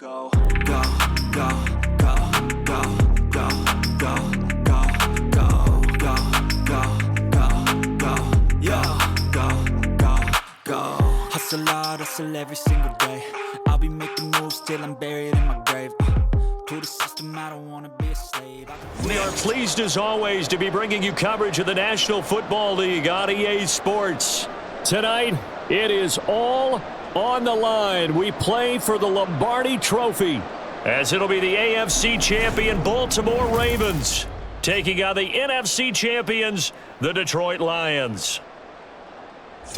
Go, go, go, go, go, go, go, go, go, go, go, go, go, yeah, go, go, go. Hustle hard, hustle every single day. I'll be making moves till I'm buried in my grave. To the system, I don't want to be a slave. We are pleased as always to be bringing you coverage of the National Football League on EA Sports. Tonight, it is all on the line. We play for the Lombardi Trophy, as it'll be the AFC champion Baltimore Ravens taking on the NFC champions, the Detroit Lions.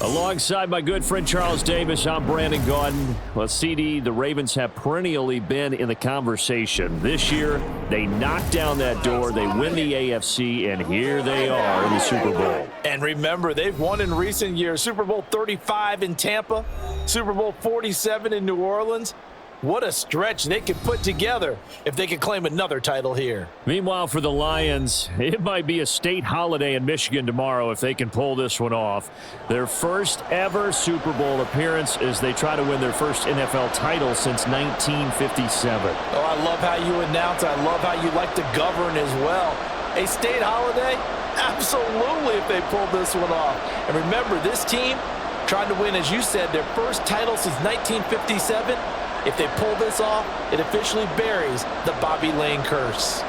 Alongside my good friend Charles Davis, I'm Brandon Gaudin. Well, CD, the Ravens have perennially been in the conversation. This year, they knock down that door, they win the AFC, and here they are in the Super Bowl. And remember, they've won in recent years. Super Bowl 35 in Tampa, Super Bowl 47 in New Orleans. What a stretch they could put together if they could claim another title here. Meanwhile, for the Lions, it might be a state holiday in Michigan tomorrow if they can pull this one off. Their first ever Super Bowl appearance as they try to win their first NFL title since 1957. Oh, I love how you announce. I love how you like to govern as well. A state holiday? Absolutely if they pull this one off. And remember, this team trying to win, as you said, their first title since 1957. If they pull this off, it officially buries the Bobby Lane curse.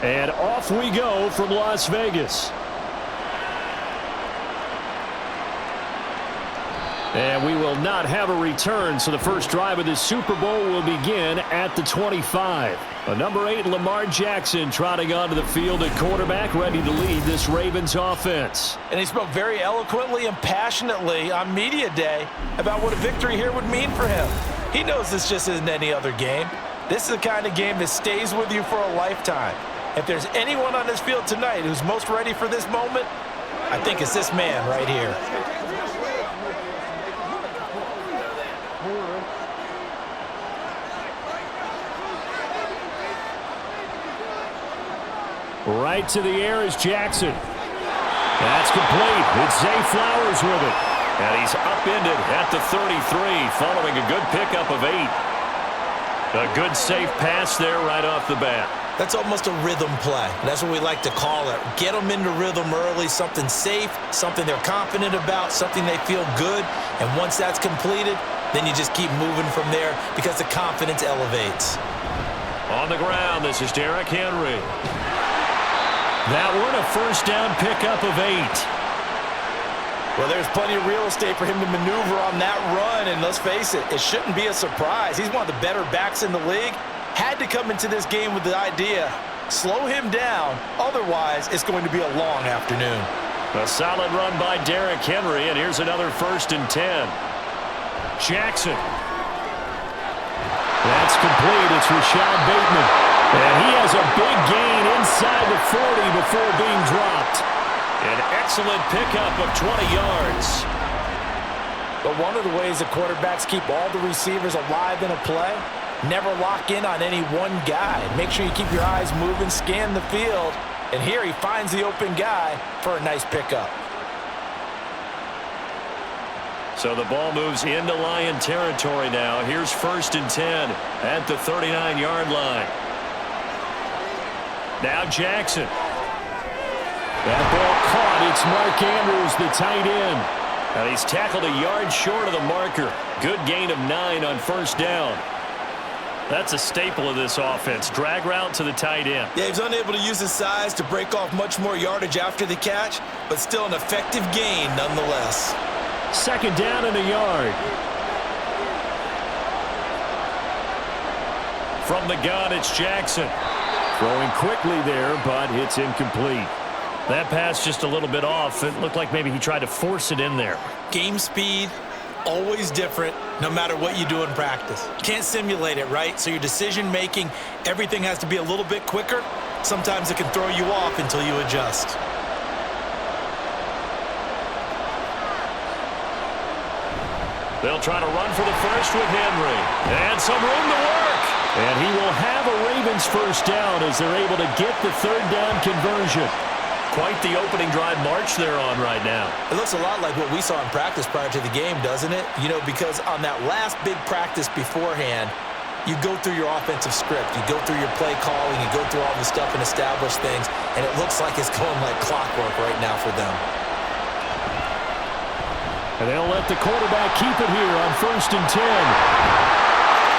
And off we go from Las Vegas. And we will not have a return, so the first drive of this Super Bowl will begin at the 25. Number 8, Lamar Jackson, trotting onto the field at quarterback, ready to lead this Ravens offense. And he spoke very eloquently and passionately on media day about what a victory here would mean for him. He knows this just isn't any other game. This is the kind of game that stays with you for a lifetime. If there's anyone on this field tonight who's most ready for this moment, I think it's this man right here. Right to the air is Jackson. That's complete. It's Zay Flowers with it. And he's upended at the 33 following a good pickup of 8. A good safe pass there right off the bat. That's almost a rhythm play. That's what we like to call it. Get them into rhythm early, something safe, something they're confident about, something they feel good. And once that's completed, then you just keep moving from there because the confidence elevates. On the ground, this is Derrick Henry. That one, a first down pickup of 8. Well, there's plenty of real estate for him to maneuver on that run, and let's face it, it shouldn't be a surprise. He's one of the better backs in the league. Had to come into this game with the idea, slow him down, otherwise it's going to be a long afternoon. A solid run by Derrick Henry, and here's another 1st and 10. Jackson. That's complete. It's Rashad Bateman. And he has a big gain inside the 40 before being dropped. An excellent pickup of 20 yards. But one of the ways that quarterbacks keep all the receivers alive in a play, never lock in on any one guy. Make sure you keep your eyes moving, scan the field. And here he finds the open guy for a nice pickup. So the ball moves into Lion territory now. Here's 1st and 10 at the 39-yard line. Now Jackson. That ball caught. It's Mark Andrews, the tight end. And he's tackled a yard short of the marker. Good gain of 9 on 1st down. That's a staple of this offense. Drag route to the tight end. Yeah, he's unable to use his size to break off much more yardage after the catch, but still an effective gain nonetheless. 2nd down and a yard. From the gun, it's Jackson. Throwing quickly there, but it's incomplete. That pass just a little bit off. It looked like maybe he tried to force it in there. Game speed, always different, no matter what you do in practice. Can't simulate it, right? So your decision-making, everything has to be a little bit quicker. Sometimes it can throw you off until you adjust. They'll try to run for the first with Henry. And some room to work. And he will have a Ravens first down as they're able to get the third down conversion. Quite the opening drive march they're on right now. It looks a lot like what we saw in practice prior to the game, doesn't it? You know, because on that last big practice beforehand, you go through your offensive script. You go through your play calling. You go through all the stuff and establish things. And it looks like it's going like clockwork right now for them. And they'll let the quarterback keep it here on 1st and 10.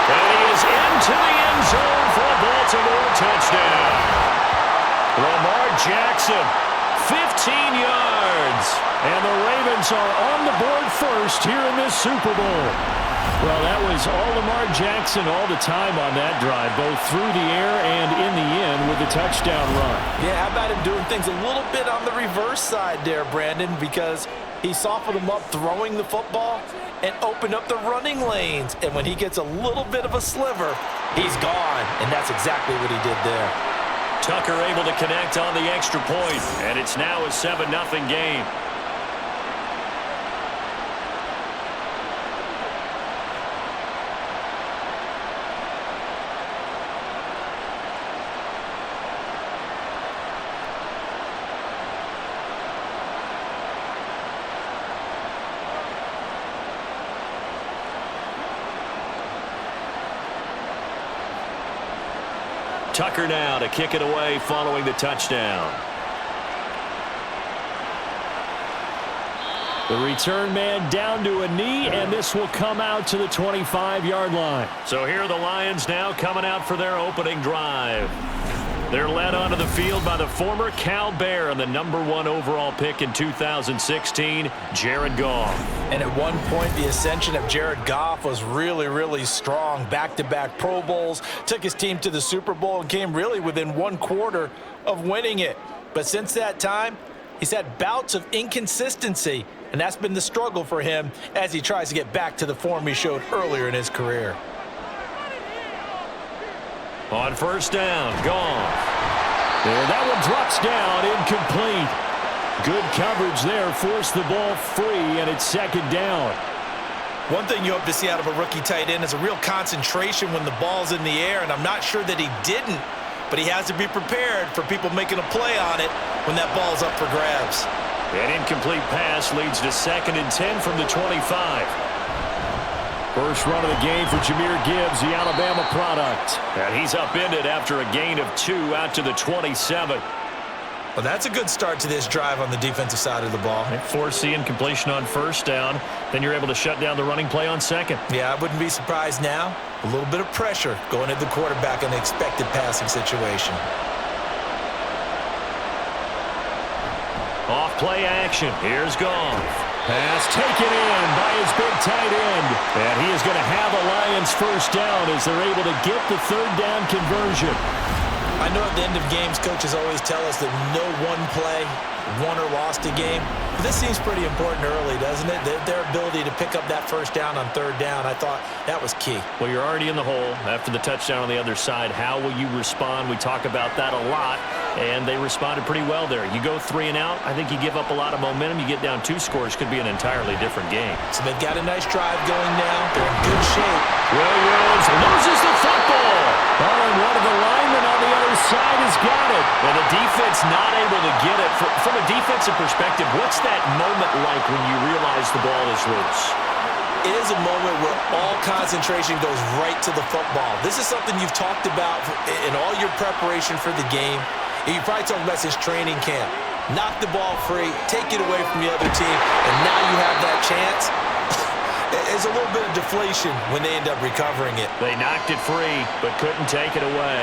And he is into the end zone for a Baltimore touchdown. Lamar Jackson, 15 yards. And the Ravens are on the board first here in this Super Bowl. Well, that was all Lamar Jackson all the time on that drive, both through the air and in the end with the touchdown run. Yeah, how about him doing things a little bit on the reverse side there, Brandon, because he softened them up throwing the football and opened up the running lanes. And when he gets a little bit of a sliver, he's gone. And that's exactly what he did there. Tucker able to connect on the extra point, and it's now a 7-0 game. Tucker now to kick it away following the touchdown. The return man down to a knee, and this will come out to the 25-yard line. So here are the Lions now coming out for their opening drive. They're led onto the field by the former Cal Bear and the #1 overall pick in 2016, Jared Goff. And at one point, the ascension of Jared Goff was really, really strong. Back-to-back Pro Bowls, took his team to the Super Bowl, and came really within 1 quarter of winning it. But since that time, he's had bouts of inconsistency, and that's been the struggle for him as he tries to get back to the form he showed earlier in his career. On first down, Goff. And that one drops down, incomplete. Good coverage there, forced the ball free, and it's 2nd down. One thing you hope to see out of a rookie tight end is a real concentration when the ball's in the air, and I'm not sure that he didn't, but he has to be prepared for people making a play on it when that ball's up for grabs. An incomplete pass leads to 2nd and 10 from the 25. First run of the game for Jahmyr Gibbs, the Alabama product. And he's upended after a gain of 2 out to the 27. Well, that's a good start to this drive on the defensive side of the ball. Force the incompletion on first down. Then you're able to shut down the running play on 2nd. Yeah, I wouldn't be surprised now. A little bit of pressure going at the quarterback in the expected passing situation. Off play action. Here's Goff. Pass taken in by his big tight end. And he is going to have a Lions first down as they're able to get the 3rd down conversion. I know at the end of games, coaches always tell us that no one play won or lost a game. But this seems pretty important early, doesn't it? Their ability to pick up that first down on 3rd down, I thought that was key. Well, you're already in the hole after the touchdown on the other side. How will you respond? We talk about that a lot, and they responded pretty well there. You go 3 and out, I think you give up a lot of momentum. You get down 2 scores, could be an entirely different game. So they've got a nice drive going now. They're in good shape. Williams loses the football. Oh, and one of the linemen on the other side has got it. And the defense not able to get it. From a defensive perspective, what's that moment like when you realize the ball is loose? It is a moment where all concentration goes right to the football. This is something you've talked about in all your preparation for the game. You probably talked about since training camp. Knock the ball free, take it away from the other team, and now you have that chance. There's a little bit of deflation when they end up recovering it. They knocked it free, but couldn't take it away.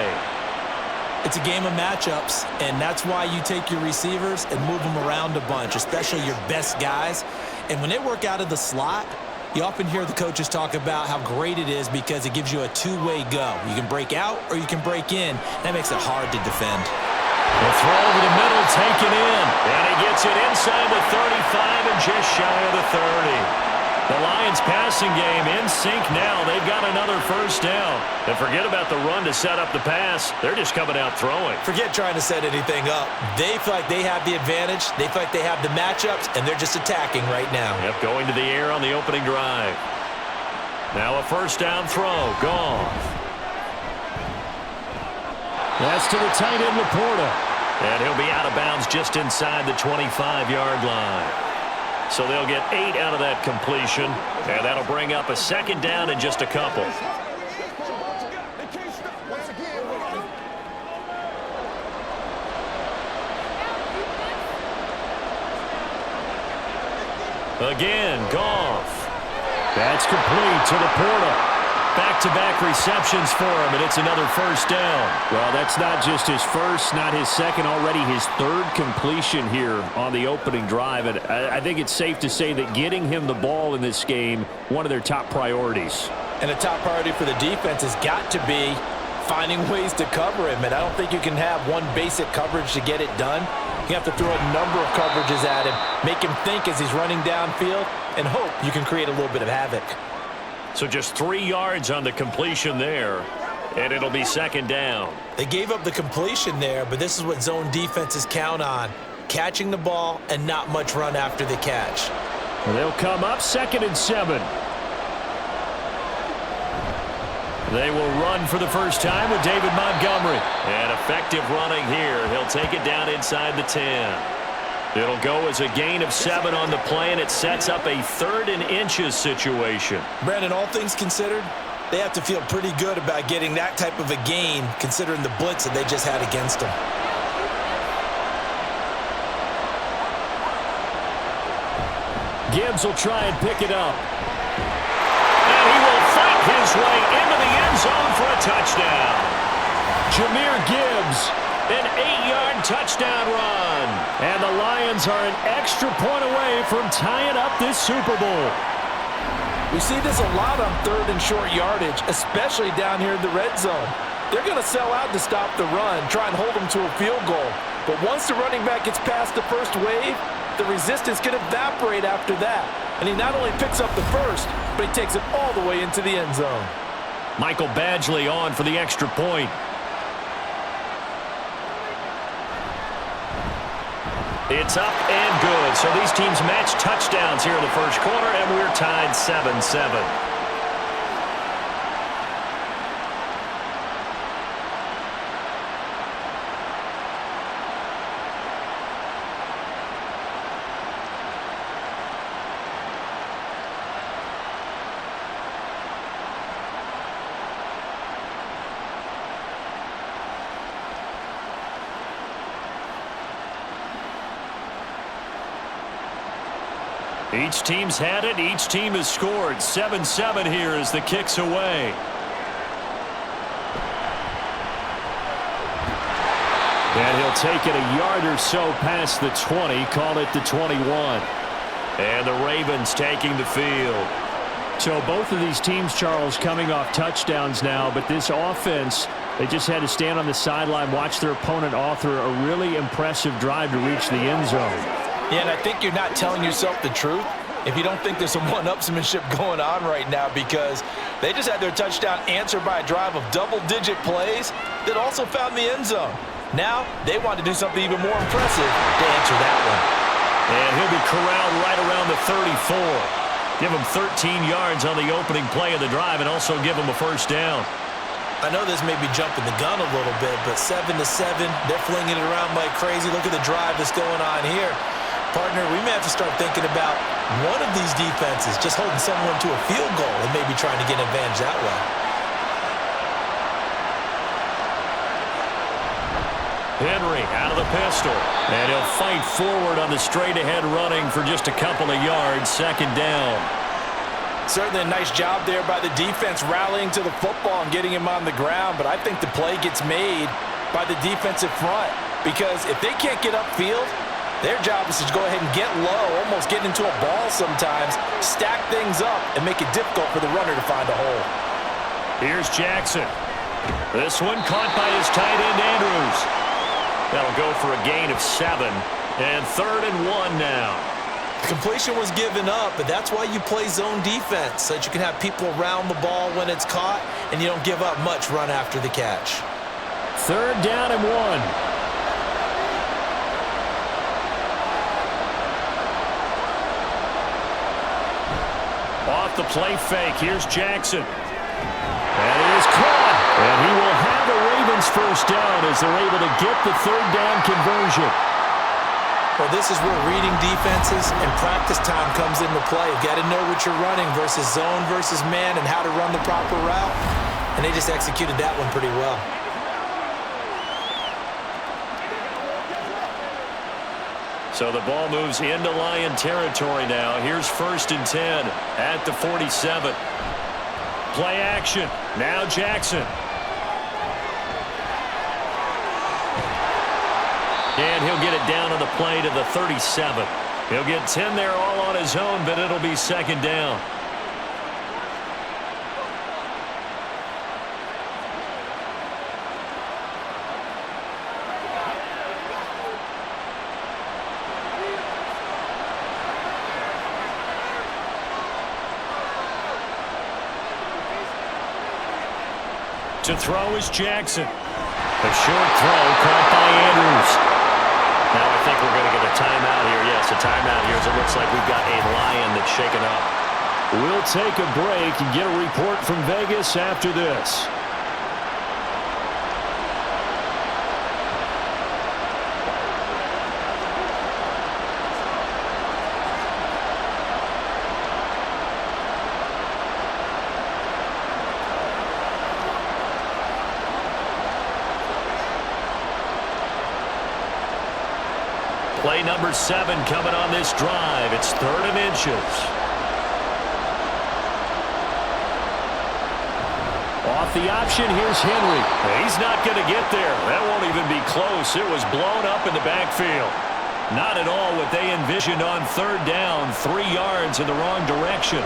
It's a game of matchups, and that's why you take your receivers and move them around a bunch, especially your best guys. And when they work out of the slot, you often hear the coaches talk about how great it is because it gives you a two-way go. You can break out or you can break in. That makes it hard to defend. The throw over the middle, taken in. And he gets it inside the 35 and just shy of the 30. The Lions passing game in sync now. They've got another first down. And forget about the run to set up the pass. They're just coming out throwing. Forget trying to set anything up. They feel like they have the advantage. They feel like they have the matchups, and they're just attacking right now. Yep, going to the air on the opening drive. Now a first down throw. Goff. That's to the tight end, Laporta. And he'll be out of bounds just inside the 25-yard line. So they'll get 8 out of that completion. And that'll bring up a second down in just a couple. Again, Goff. That's complete to Laporta. Back-to-back receptions for him, and it's another first down. Well, that's not just his first, not his second, already his third completion here on the opening drive. And I think it's safe to say that getting him the ball in this game, one of their top priorities. And a top priority for the defense has got to be finding ways to cover him. And I don't think you can have one basic coverage to get it done. You have to throw a number of coverages at him, make him think as he's running downfield, and hope you can create a little bit of havoc. So just 3 yards on the completion there, and it'll be second down. They gave up the completion there, but this is what zone defenses count on. Catching the ball and not much run after the catch. And they'll come up 2nd and 7. They will run for the first time with David Montgomery. And effective running here. He'll take it down inside the 10. It'll go as a gain of 7 on the play, and it sets up a 3rd and inches situation. Brandon, all things considered, they have to feel pretty good about getting that type of a gain considering the blitz that they just had against them. Gibbs will try and pick it up. And he will fight his way into the end zone for a touchdown. Jahmyr Gibbs, an 8-yard touchdown run. And the Lions are an extra point away from tying up this Super Bowl. We see this a lot on 3rd and short yardage, especially down here in the red zone. They're going to sell out to stop the run, try and hold them to a field goal. But once the running back gets past the first wave, the resistance can evaporate after that. And he not only picks up the first, but he takes it all the way into the end zone. Michael Badgley on for the extra point. It's up and good. So these teams match touchdowns here in the first quarter, and we're tied 7-7. Each team's had it. Each team has scored. 7-7 here as the kick's away. And he'll take it a yard or so past the 20. Call it the 21. And the Ravens taking the field. So both of these teams, Charles, coming off touchdowns now, but this offense, they just had to stand on the sideline, watch their opponent author a really impressive drive to reach the end zone. Yeah, and I think you're not telling yourself the truth if you don't think there's some one-upsmanship going on right now, because they just had their touchdown answered by a drive of double-digit plays that also found the end zone. Now they want to do something even more impressive to answer that one. And he'll be corralled right around the 34. Give him 13 yards on the opening play of the drive and also give him a first down. I know this may be jumping the gun a little bit, but 7-7, they're flinging it around like crazy. Look at the drive that's going on here. Partner, we may have to start thinking about one of these defenses just holding someone to a field goal and maybe trying to get an advantage that way. Henry out of the pistol. And he'll fight forward on the straight-ahead running for just a couple of yards. Second down. Certainly a nice job there by the defense rallying to the football and getting him on the ground, but I think the play gets made by the defensive front, because if they can't get upfield, their job is to go ahead and get low, almost get into a ball sometimes, stack things up, and make it difficult for the runner to find a hole. Here's Jackson. This one caught by his tight end, Andrews. That'll go for a gain of 7. And 3rd and 1 now. The completion was given up, but that's why you play zone defense, so that you can have people around the ball when it's caught, and you don't give up much run after the catch. 3rd down and 1. off the play fake. Here's Jackson. That is caught. And he will have a Ravens first down as they're able to get the third down conversion. Well, this is where reading defenses and practice time comes into play. You got to know what you're running versus zone versus man and how to run the proper route. And they just executed that one pretty well. So the ball moves into Lion territory now. Here's 1st and 10 at the 47. Play action. Now Jackson. And he'll get it down on the play to the 37. He'll get 10 there all on his own, but it'll be 2nd down. To throw is Jackson. A short throw caught by Andrews. Now I think we're going to get a timeout here. Yes, a timeout here as it looks like we've got a Lion that's shaken up. We'll take a break and get a report from Vegas after this. Play number 7 coming on this drive. It's 3rd and inches. Off the option, here's Henry. He's not going to get there. That won't even be close. It was blown up in the backfield. Not at all what they envisioned on 3rd down. 3 yards in the wrong direction.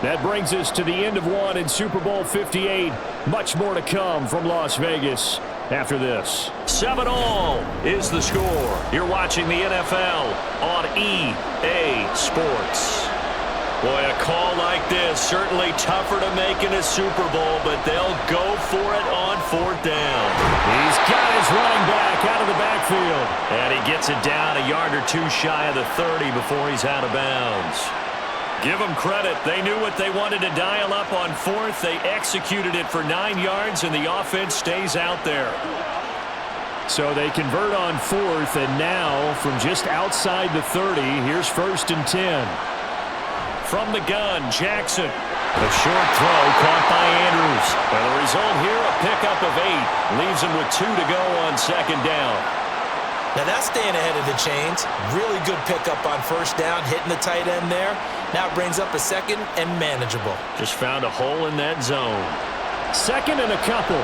That brings us to the end of one in Super Bowl 58. Much more to come from Las Vegas after this. 7-all is the score. You're watching the NFL on EA Sports. Boy, a call like this, certainly tougher to make in a Super Bowl, but they'll go for it on 4th down. He's got his running back out of the backfield. And he gets it down a yard or 2 shy of the 30 before he's out of bounds. Give them credit. They knew what they wanted to dial up on 4th. They executed it for 9 yards, and the offense stays out there. So they convert on 4th, and now from just outside the 30, here's 1st and 10. From the gun, Jackson. A short throw caught by Andrews. And the result here, a pickup of 8. Leaves him with 2 to go on 2nd down. Now that's staying ahead of the chains. Really good pickup on 1st down, hitting the tight end there. Now brings up a 2nd and manageable. Just found a hole in that zone. 2nd and a couple.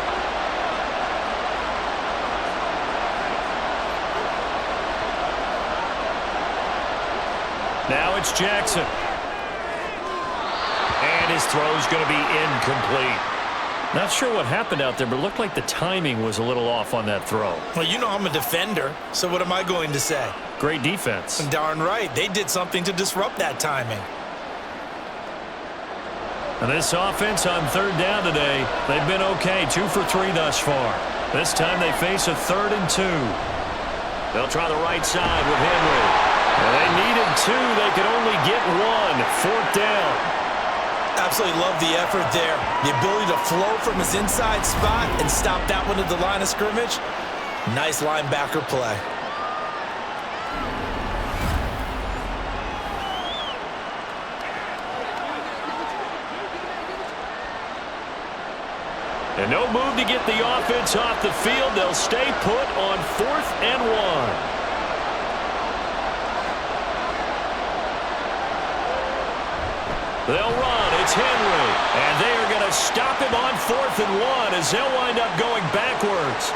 Now it's Jackson. And his throw's going to be incomplete. Not sure what happened out there, but it looked like the timing was a little off on that throw. Well, you know I'm a defender, so what am I going to say? Great defense. Darn right. They did something to disrupt that timing. And this offense on 3rd down today, they've been okay. 2 for 3 thus far. This time they face a 3rd and 2. They'll try the right side with Henry. And they needed 2. They could only get 1. 4th down. Absolutely love the effort there. The ability to flow from his inside spot and stop that one at the line of scrimmage. Nice linebacker play. And no move to get the offense off the field. They'll stay put on 4th and 1. They'll run. It's Henry. And they are going to stop him on 4th and 1 as they'll wind up going backwards.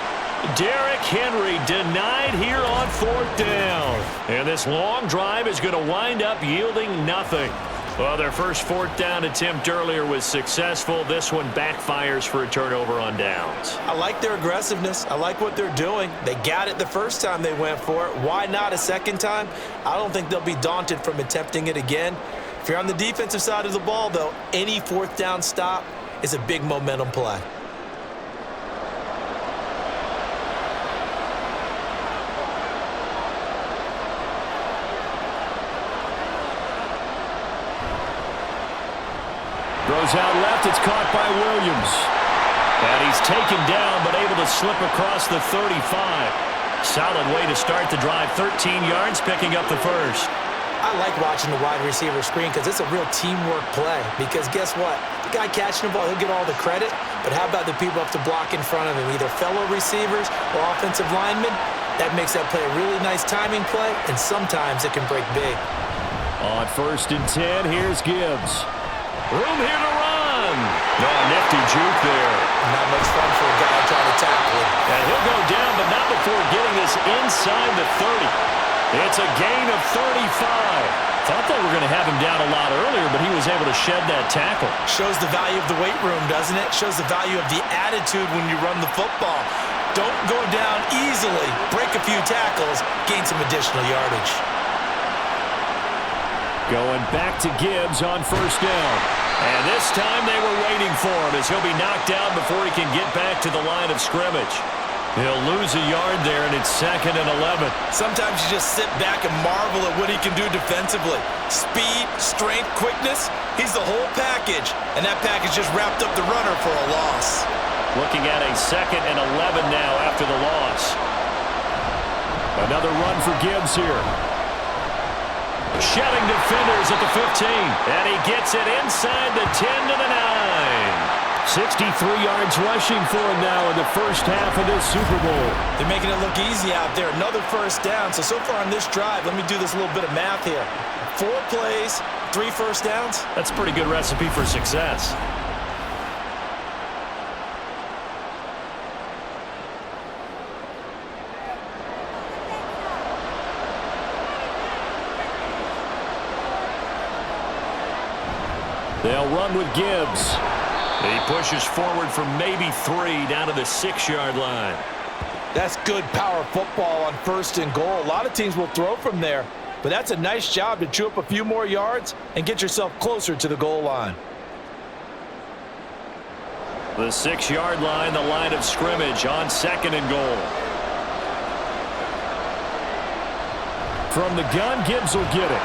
Derrick Henry denied here on 4th down. And this long drive is going to wind up yielding nothing. Well, their first 4th down attempt earlier was successful. This one backfires for a turnover on downs. I like their aggressiveness. I like what they're doing. They got it the first time they went for it. Why not a second time? I don't think they'll be daunted from attempting it again. If you're on the defensive side of the ball, though, any 4th down stop is a big momentum play. Throws out left. It's caught by Williams. And he's taken down, but able to slip across the 35. Solid way to start the drive. 13 yards, picking up the first. I like watching the wide receiver screen because it's a real teamwork play. Because guess what? The guy catching the ball, he'll get all the credit. But how about the people up to block in front of him, either fellow receivers or offensive linemen? That makes that play a really nice timing play, and sometimes it can break big. On 1st and 10, here's Gibbs. Room here to run. No, nifty juke there. Not much fun for a guy trying to tackle him. And he'll go down, but not before getting this inside the 30. It's a gain of 35. Thought they were going to have him down a lot earlier, but he was able to shed that tackle. Shows the value of the weight room, doesn't it? Shows the value of the attitude when you run the football. Don't go down easily. Break a few tackles. Gain some additional yardage. Going back to Gibbs on 1st down. And this time they were waiting for him as he'll be knocked down before he can get back to the line of scrimmage. He'll lose a yard there, and it's 2nd and 11. Sometimes you just sit back and marvel at what he can do defensively. Speed, strength, quickness, he's the whole package. And that package just wrapped up the runner for a loss. Looking at a 2nd and 11 now after the loss. Another run for Gibbs here. Shedding defenders at the 15. And he gets it inside the 10 to the 9. 63 yards rushing for him now in the first half of this Super Bowl. They're making it look easy out there. Another first down. So far on this drive, let me do this little bit of math here. 4 plays, 3 first downs. That's a pretty good recipe for success. They'll run with Gibbs. He pushes forward for maybe 3 down to the 6-yard line. That's good power football on 1st and goal. A lot of teams will throw from there, but that's a nice job to chew up a few more yards and get yourself closer to the goal line. The 6-yard line, the line of scrimmage on 2nd and goal. From the gun, Gibbs will get it.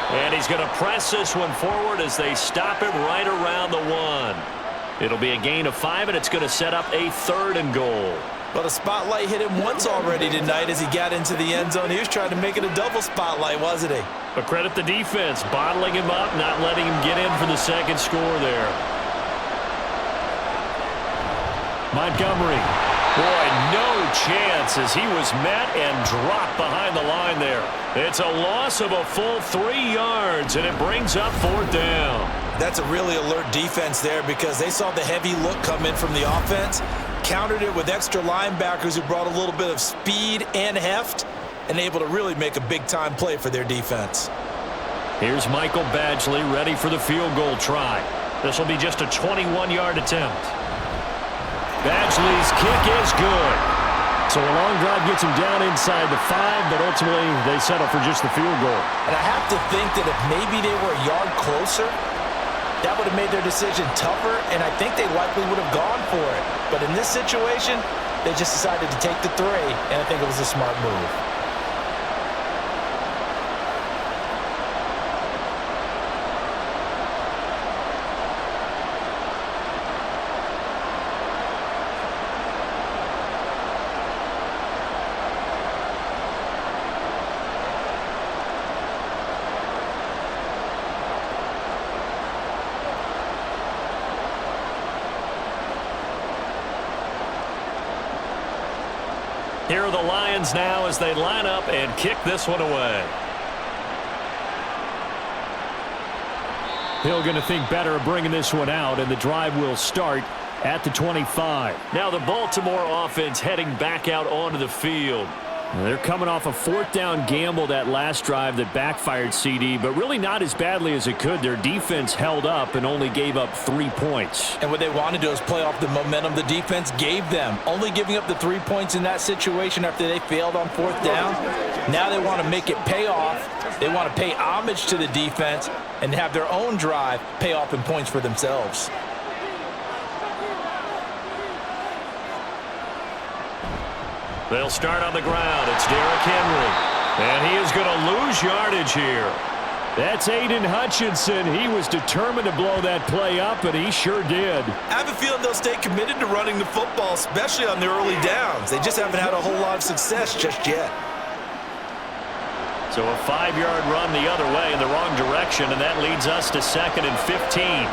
And he's going to press this one forward as they stop him right around the 1. It'll be a gain of 5, and it's going to set up a 3rd and goal. Well, the spotlight hit him once already tonight as he got into the end zone. He was trying to make it a double spotlight, wasn't he? But credit the defense, bottling him up, not letting him get in for the 2nd score there. Montgomery. Boy, no chance as he was met and dropped behind the line there. It's a loss of a full 3 yards, and it brings up 4th down. That's a really alert defense there because they saw the heavy look come in from the offense, countered it with extra linebackers who brought a little bit of speed and heft, and able to really make a big-time play for their defense. Here's Michael Badgley ready for the field goal try. This will be just a 21-yard attempt. Badgley's kick is good. So a long drive gets him down inside the 5, but ultimately they settle for just the field goal. And I have to think that if maybe they were a yard closer, that would have made their decision tougher, and I think they likely would have gone for it. But in this situation, they just decided to take the 3, and I think it was a smart move. Here are the Lions now as they line up and kick this one away. Hill going to think better of bringing this one out, and the drive will start at the 25. Now the Baltimore offense heading back out onto the field. They're coming off a 4th down gamble that last drive that backfired CD, but really not as badly as it could. Their defense held up and only gave up 3 points. And what they wanted to do is play off the momentum the defense gave them. Only giving up the 3 points in that situation after they failed on 4th down. Now they want to make it pay off. They want to pay homage to the defense and have their own drive pay off in points for themselves. They'll start on the ground. It's Derrick Henry. And he is going to lose yardage here. That's Aiden Hutchinson. He was determined to blow that play up, and he sure did. I have a feeling they'll stay committed to running the football, especially on the early downs. They just haven't had a whole lot of success just yet. So a 5-yard run the other way in the wrong direction, and that leads us to 2nd and 15.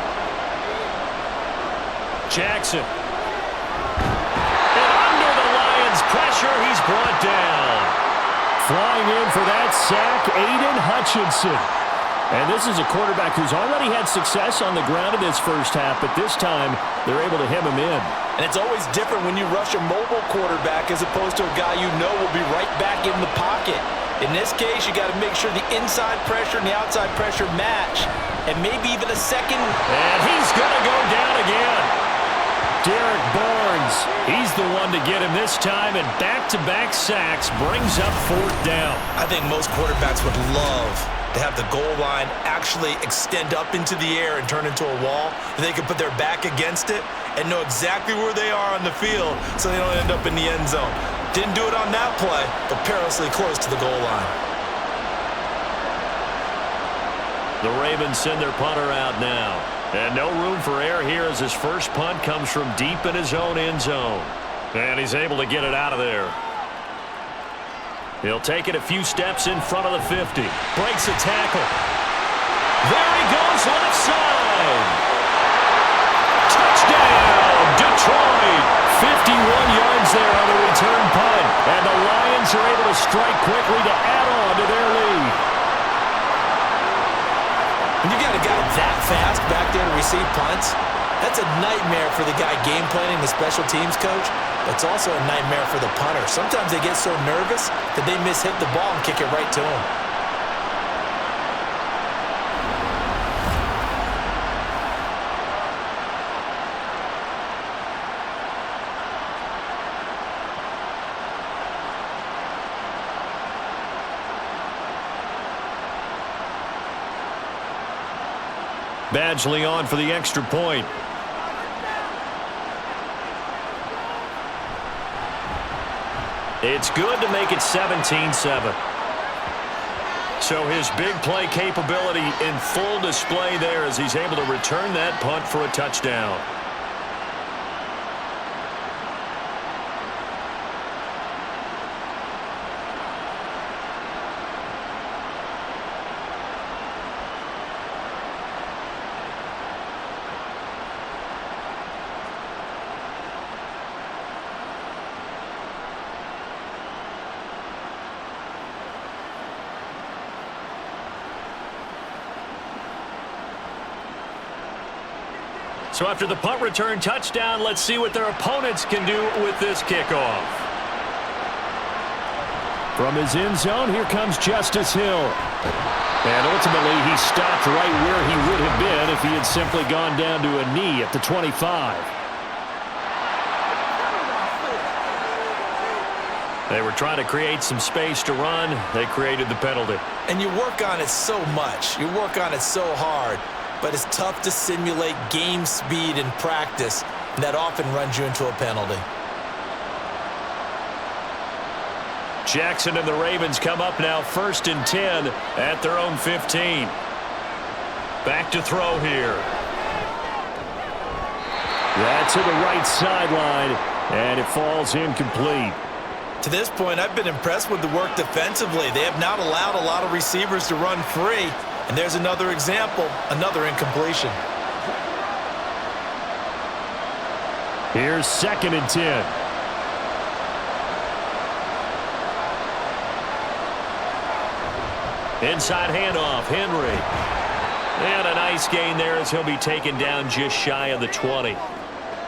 Jackson. And under the Lions' pressure, he's brought down. Flying in for that sack, Aiden Hutchinson. And this is a quarterback who's already had success on the ground in this first half, but this time they're able to hem him in. And it's always different when you rush a mobile quarterback as opposed to a guy you know will be right back in the pocket. In this case, you got to make sure the inside pressure and the outside pressure match, and maybe even a second. And he's going to go down again. Derrick Barnes, he's the one to get him this time, and back-to-back sacks brings up 4th down. I think most quarterbacks would love to have the goal line actually extend up into the air and turn into a wall. They can put their back against it and know exactly where they are on the field so they don't end up in the end zone. Didn't do it on that play, but perilously close to the goal line. The Ravens send their punter out now. And no room for error here as his first punt comes from deep in his own end zone. And he's able to get it out of there. He'll take it a few steps in front of the 50. Breaks a tackle. There he goes, left side. Touchdown, Detroit. 51 yards there on the return punt. And the Lions are able to strike quickly to add on to their lead. When you got a guy that fast back there to receive punts, that's a nightmare for the guy game planning, the special teams coach. But it's also a nightmare for the punter. Sometimes they get so nervous that they miss hit the ball and kick it right to him. Badgley on for the extra point. It's good to make it 17-7. So his big play capability in full display there as he's able to return that punt for a touchdown. So after the punt return touchdown, let's see what their opponents can do with this kickoff. From his end zone, here comes Justice Hill. And ultimately, he stopped right where he would have been if he had simply gone down to a knee at the 25. They were trying to create some space to run. They created the penalty. And you work on it so much. You work on it so hard. But it's tough to simulate game speed in practice, and that often runs you into a penalty. Jackson and the Ravens come up now 1st and 10 at their own 15. Back to throw here. That's to the right sideline, and it falls incomplete. To this point, I've been impressed with the work defensively. They have not allowed a lot of receivers to run free. And there's another example, another incompletion. Here's 2nd and 10. Inside handoff, Henry. And a nice gain there as he'll be taken down just shy of the 20.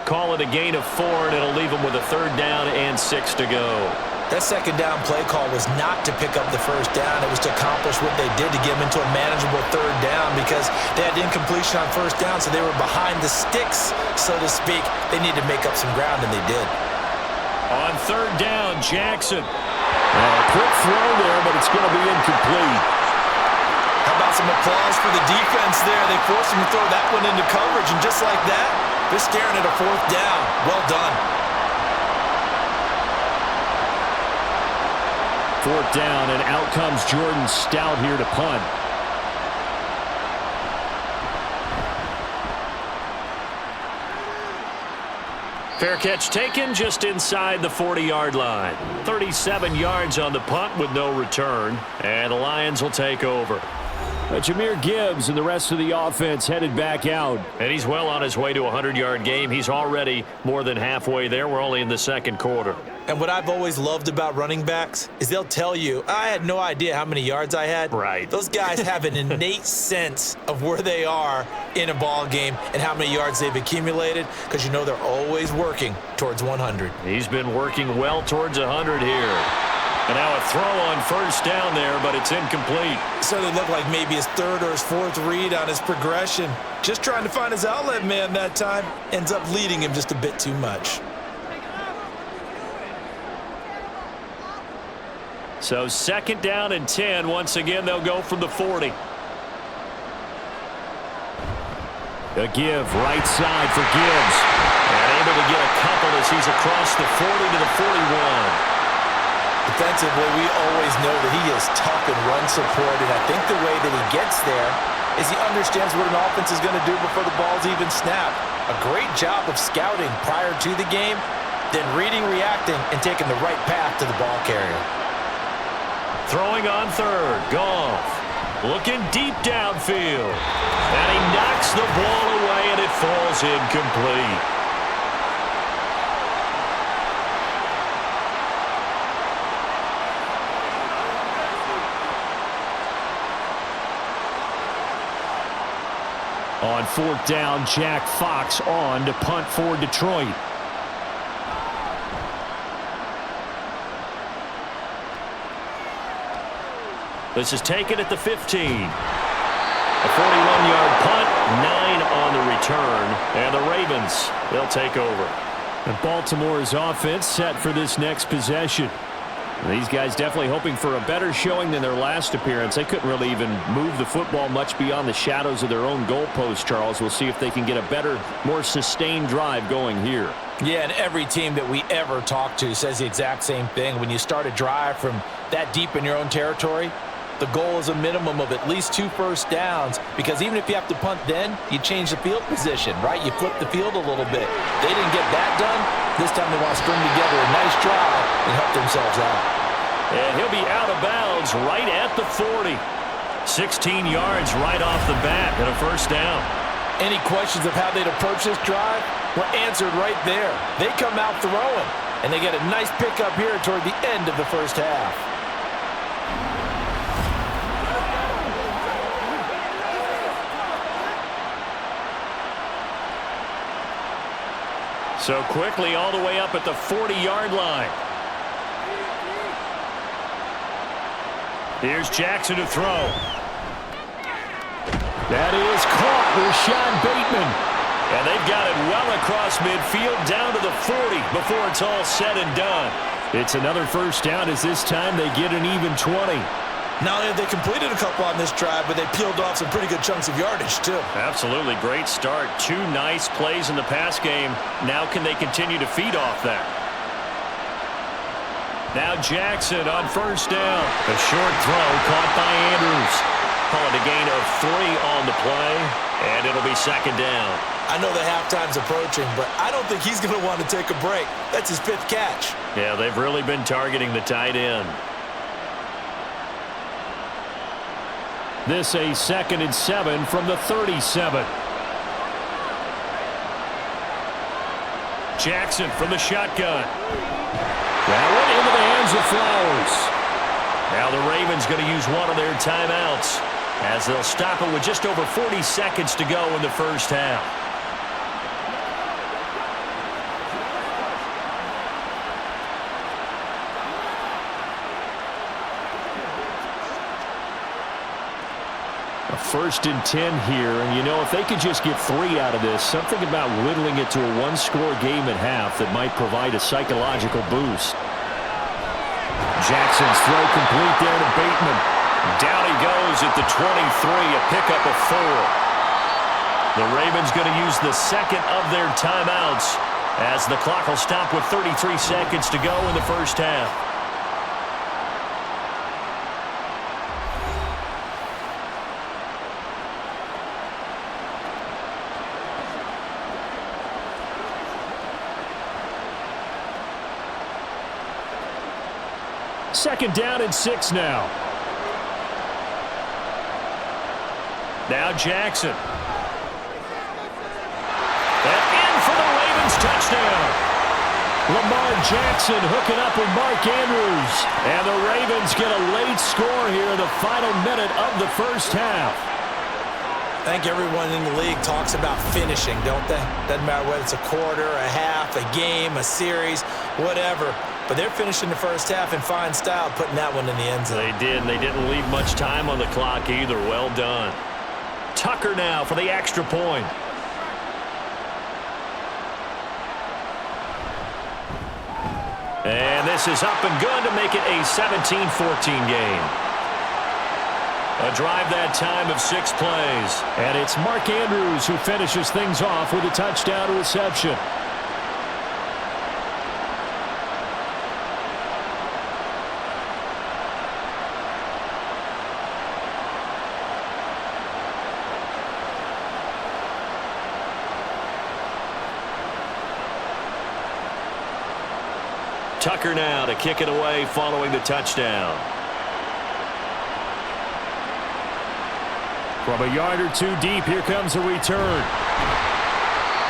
Call it a gain of 4, and it'll leave him with a 3rd down and 6 to go. That 2nd down play call was not to pick up the 1st down. It was to accomplish what they did to get them into a manageable 3rd down because they had incompletion on 1st down, so they were behind the sticks, so to speak. They needed to make up some ground, and they did. On 3rd down, Jackson. Quick throw there, but it's going to be incomplete. How about some applause for the defense there? They forced him to throw that one into coverage, and just like that, they're staring at a 4th down. Well done. 4th down, and out comes Jordan Stout here to punt. Fair catch taken just inside the 40-yard line. 37 yards on the punt with no return, and the Lions will take over. Jameer Gibbs and the rest of the offense headed back out. And he's well on his way to a 100-yard game. He's already more than halfway there. We're only in the second quarter. And what I've always loved about running backs is they'll tell you, I had no idea how many yards I had. Right. Those guys have an innate sense of where they are in a ball game and how many yards they've accumulated, because you know they're always working towards 100. He's been working well towards 100 here. And now a throw on first down there, but it's incomplete. So it looked like maybe his third or his fourth read on his progression. Just trying to find his outlet man that time. Ends up leading him just a bit too much. So second down and 10. Once again, they'll go from the 40. A give right side for Gibbs. And able to get a couple as he's across the 40 to the 41. Defensively, we always know that he is tough in run support, and I think the way that he gets there is he understands what an offense is going to do before the ball's even snapped. A great job of scouting prior to the game, then reading, reacting, and taking the right path to the ball carrier. Throwing on third, Goff. Looking deep downfield. And he knocks the ball away, and it falls incomplete. On fourth down, Jack Fox on to punt for Detroit. This is taken at the 15. A 41-yard punt, 9 on the return, and the Ravens, they'll take over. And Baltimore's offense set for this next possession. And these guys definitely hoping for a better showing than their last appearance. They couldn't really even move the football much beyond the shadows of their own goalpost, Charles. We'll see if they can get a better, more sustained drive going here. Yeah, and every team that we ever talk to says the exact same thing. When you start a drive from that deep in your own territory, the goal is a minimum of at least 2 first downs, because even if you have to punt then, you change the field position, right? You flip the field a little bit. They didn't get that done. This time they want to string together a nice drive and help themselves out. And he'll be out of bounds right at the 40. 16 yards right off the bat and a first down. Any questions of how they'd approach this drive were answered right there. They come out throwing, and they get a nice pickup here toward the end of the first half. So quickly all the way up at the 40-yard line. Here's Jackson to throw. That is caught. Rashad Bateman. And they've got it well across midfield down to the 40 before it's all said and done. It's another first down as this time they get an even 20. Not only have they completed a couple on this drive, but they peeled off some pretty good chunks of yardage, too. Absolutely. Great start. 2 nice plays in the pass game. Now can they continue to feed off that? Now Jackson on first down. A short throw caught by Andrews. Call it a gain of 3 on the play, and it'll be second down. I know the halftime's approaching, but I don't think he's going to want to take a break. That's his 5th catch. Yeah, they've really been targeting the tight end. This a 2nd and 7 from the 37. Jackson from the shotgun. That one into the hands of Flowers. Now the Ravens going to use one of their timeouts as they'll stop it with just over 40 seconds to go in the first half. First and 10 here, and you know, if they could just get 3 out of this, something about whittling it to a 1-score game at half that might provide a psychological boost. Jackson's throw complete there to Bateman. Down he goes at the 23, a pickup of 4. The Ravens going to use the second of their timeouts as the clock will stop with 33 seconds to go in the first half. 2nd down and 6 now. Now Jackson. And in for the Ravens touchdown. Lamar Jackson hooking up with Mark Andrews. And the Ravens get a late score here in the final minute of the first half. I think everyone in the league talks about finishing, don't they? Doesn't matter whether it's a quarter, a half, a game, a series, whatever. But they're finishing the first half in fine style, putting that one in the end zone. They did, and they didn't leave much time on the clock either. Well done. Tucker now for the extra point. And this is up and good to make it a 17-14 game. A drive that time of 6 plays. And it's Mark Andrews who finishes things off with a touchdown reception. Tucker now to kick it away following the touchdown. From a yard or two deep, here comes a return.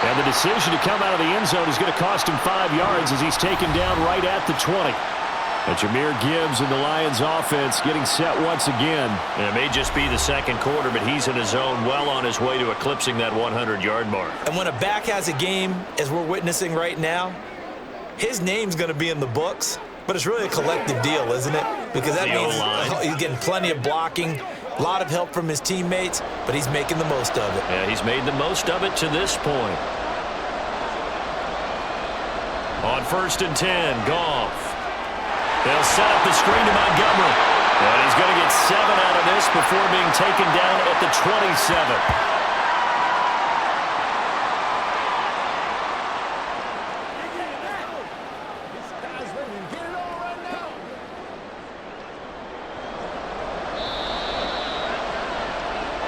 And the decision to come out of the end zone is going to cost him 5 yards as he's taken down right at the 20. And Jameer Gibbs and the Lions offense getting set once again. And it may just be the second quarter, but he's in his zone well on his way to eclipsing that 100-yard mark. And when a back has a game, as we're witnessing right now, his name's going to be in the books, but it's really a collective deal, isn't it? Because that means he's getting plenty of blocking, a lot of help from his teammates, but he's making the most of it. Yeah, he's made the most of it to this point. On 1st and 10, Goff. They'll set up the screen to Montgomery. And he's going to get 7 out of this before being taken down at the 27.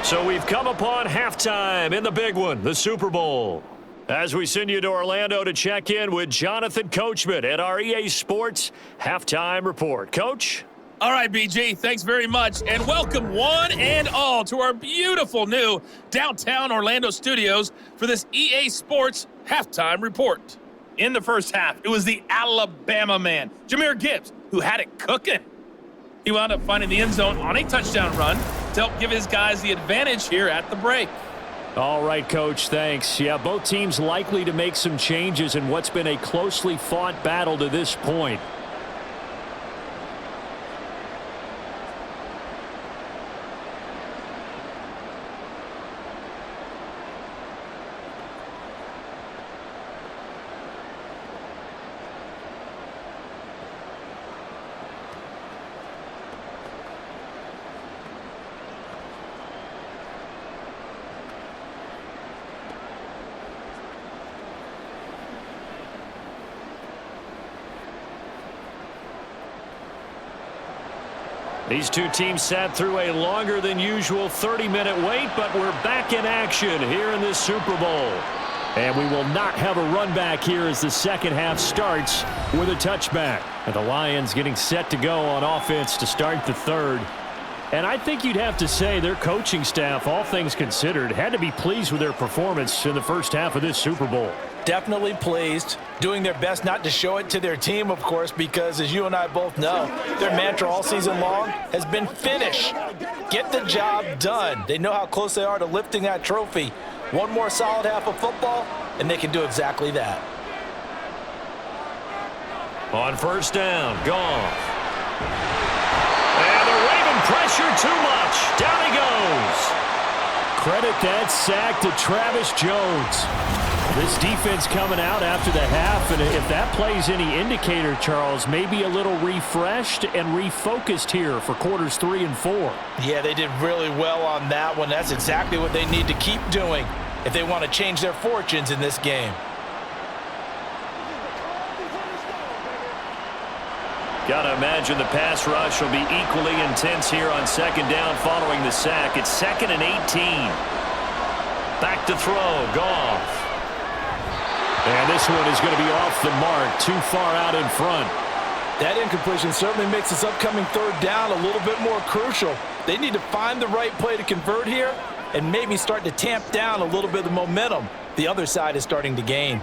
So we've come upon halftime in the big one, the Super Bowl. As we send you to Orlando to check in with Jonathan Coachman at our EA Sports Halftime Report. Coach? All right, BG, thanks very much. And welcome one and all to our beautiful new downtown Orlando studios for this EA Sports Halftime Report. In the first half, it was the Alabama man, Jameer Gibbs, who had it cooking. He wound up finding the end zone on a touchdown run to help give his guys the advantage here at the break. All right, Coach, thanks. Yeah, both teams likely to make some changes in what's been a closely fought battle to this point. These two teams sat through a longer than usual 30-minute wait, but we're back in action here in this Super Bowl. And we will not have a run back here as the second half starts with a touchback. And the Lions getting set to go on offense to start the third. And I think you'd have to say their coaching staff, all things considered, had to be pleased with their performance in the first half of this Super Bowl. Definitely pleased, doing their best not to show it to their team, of course, because as you and I both know, their mantra all season long has been finish. Get the job done. They know how close they are to lifting that trophy. One more solid half of football, and they can do exactly that. On 1st down, Goff. And the Raven pressure too much. Down he goes. Credit that sack to Travis Jones. This defense coming out after the half, and if that plays any indicator, Charles, maybe a little refreshed and refocused here for quarters 3 and 4. Yeah, they did really well on that one. That's exactly what they need to keep doing if they want to change their fortunes in this game. Got to imagine the pass rush will be equally intense here on 2nd down following the sack. It's 2nd and 18. Back to throw, Goff. And this one is going to be off the mark, too far out in front. That incompletion certainly makes this upcoming third down a little bit more crucial. They need to find the right play to convert here and maybe start to tamp down a little bit of momentum the other side is starting to gain.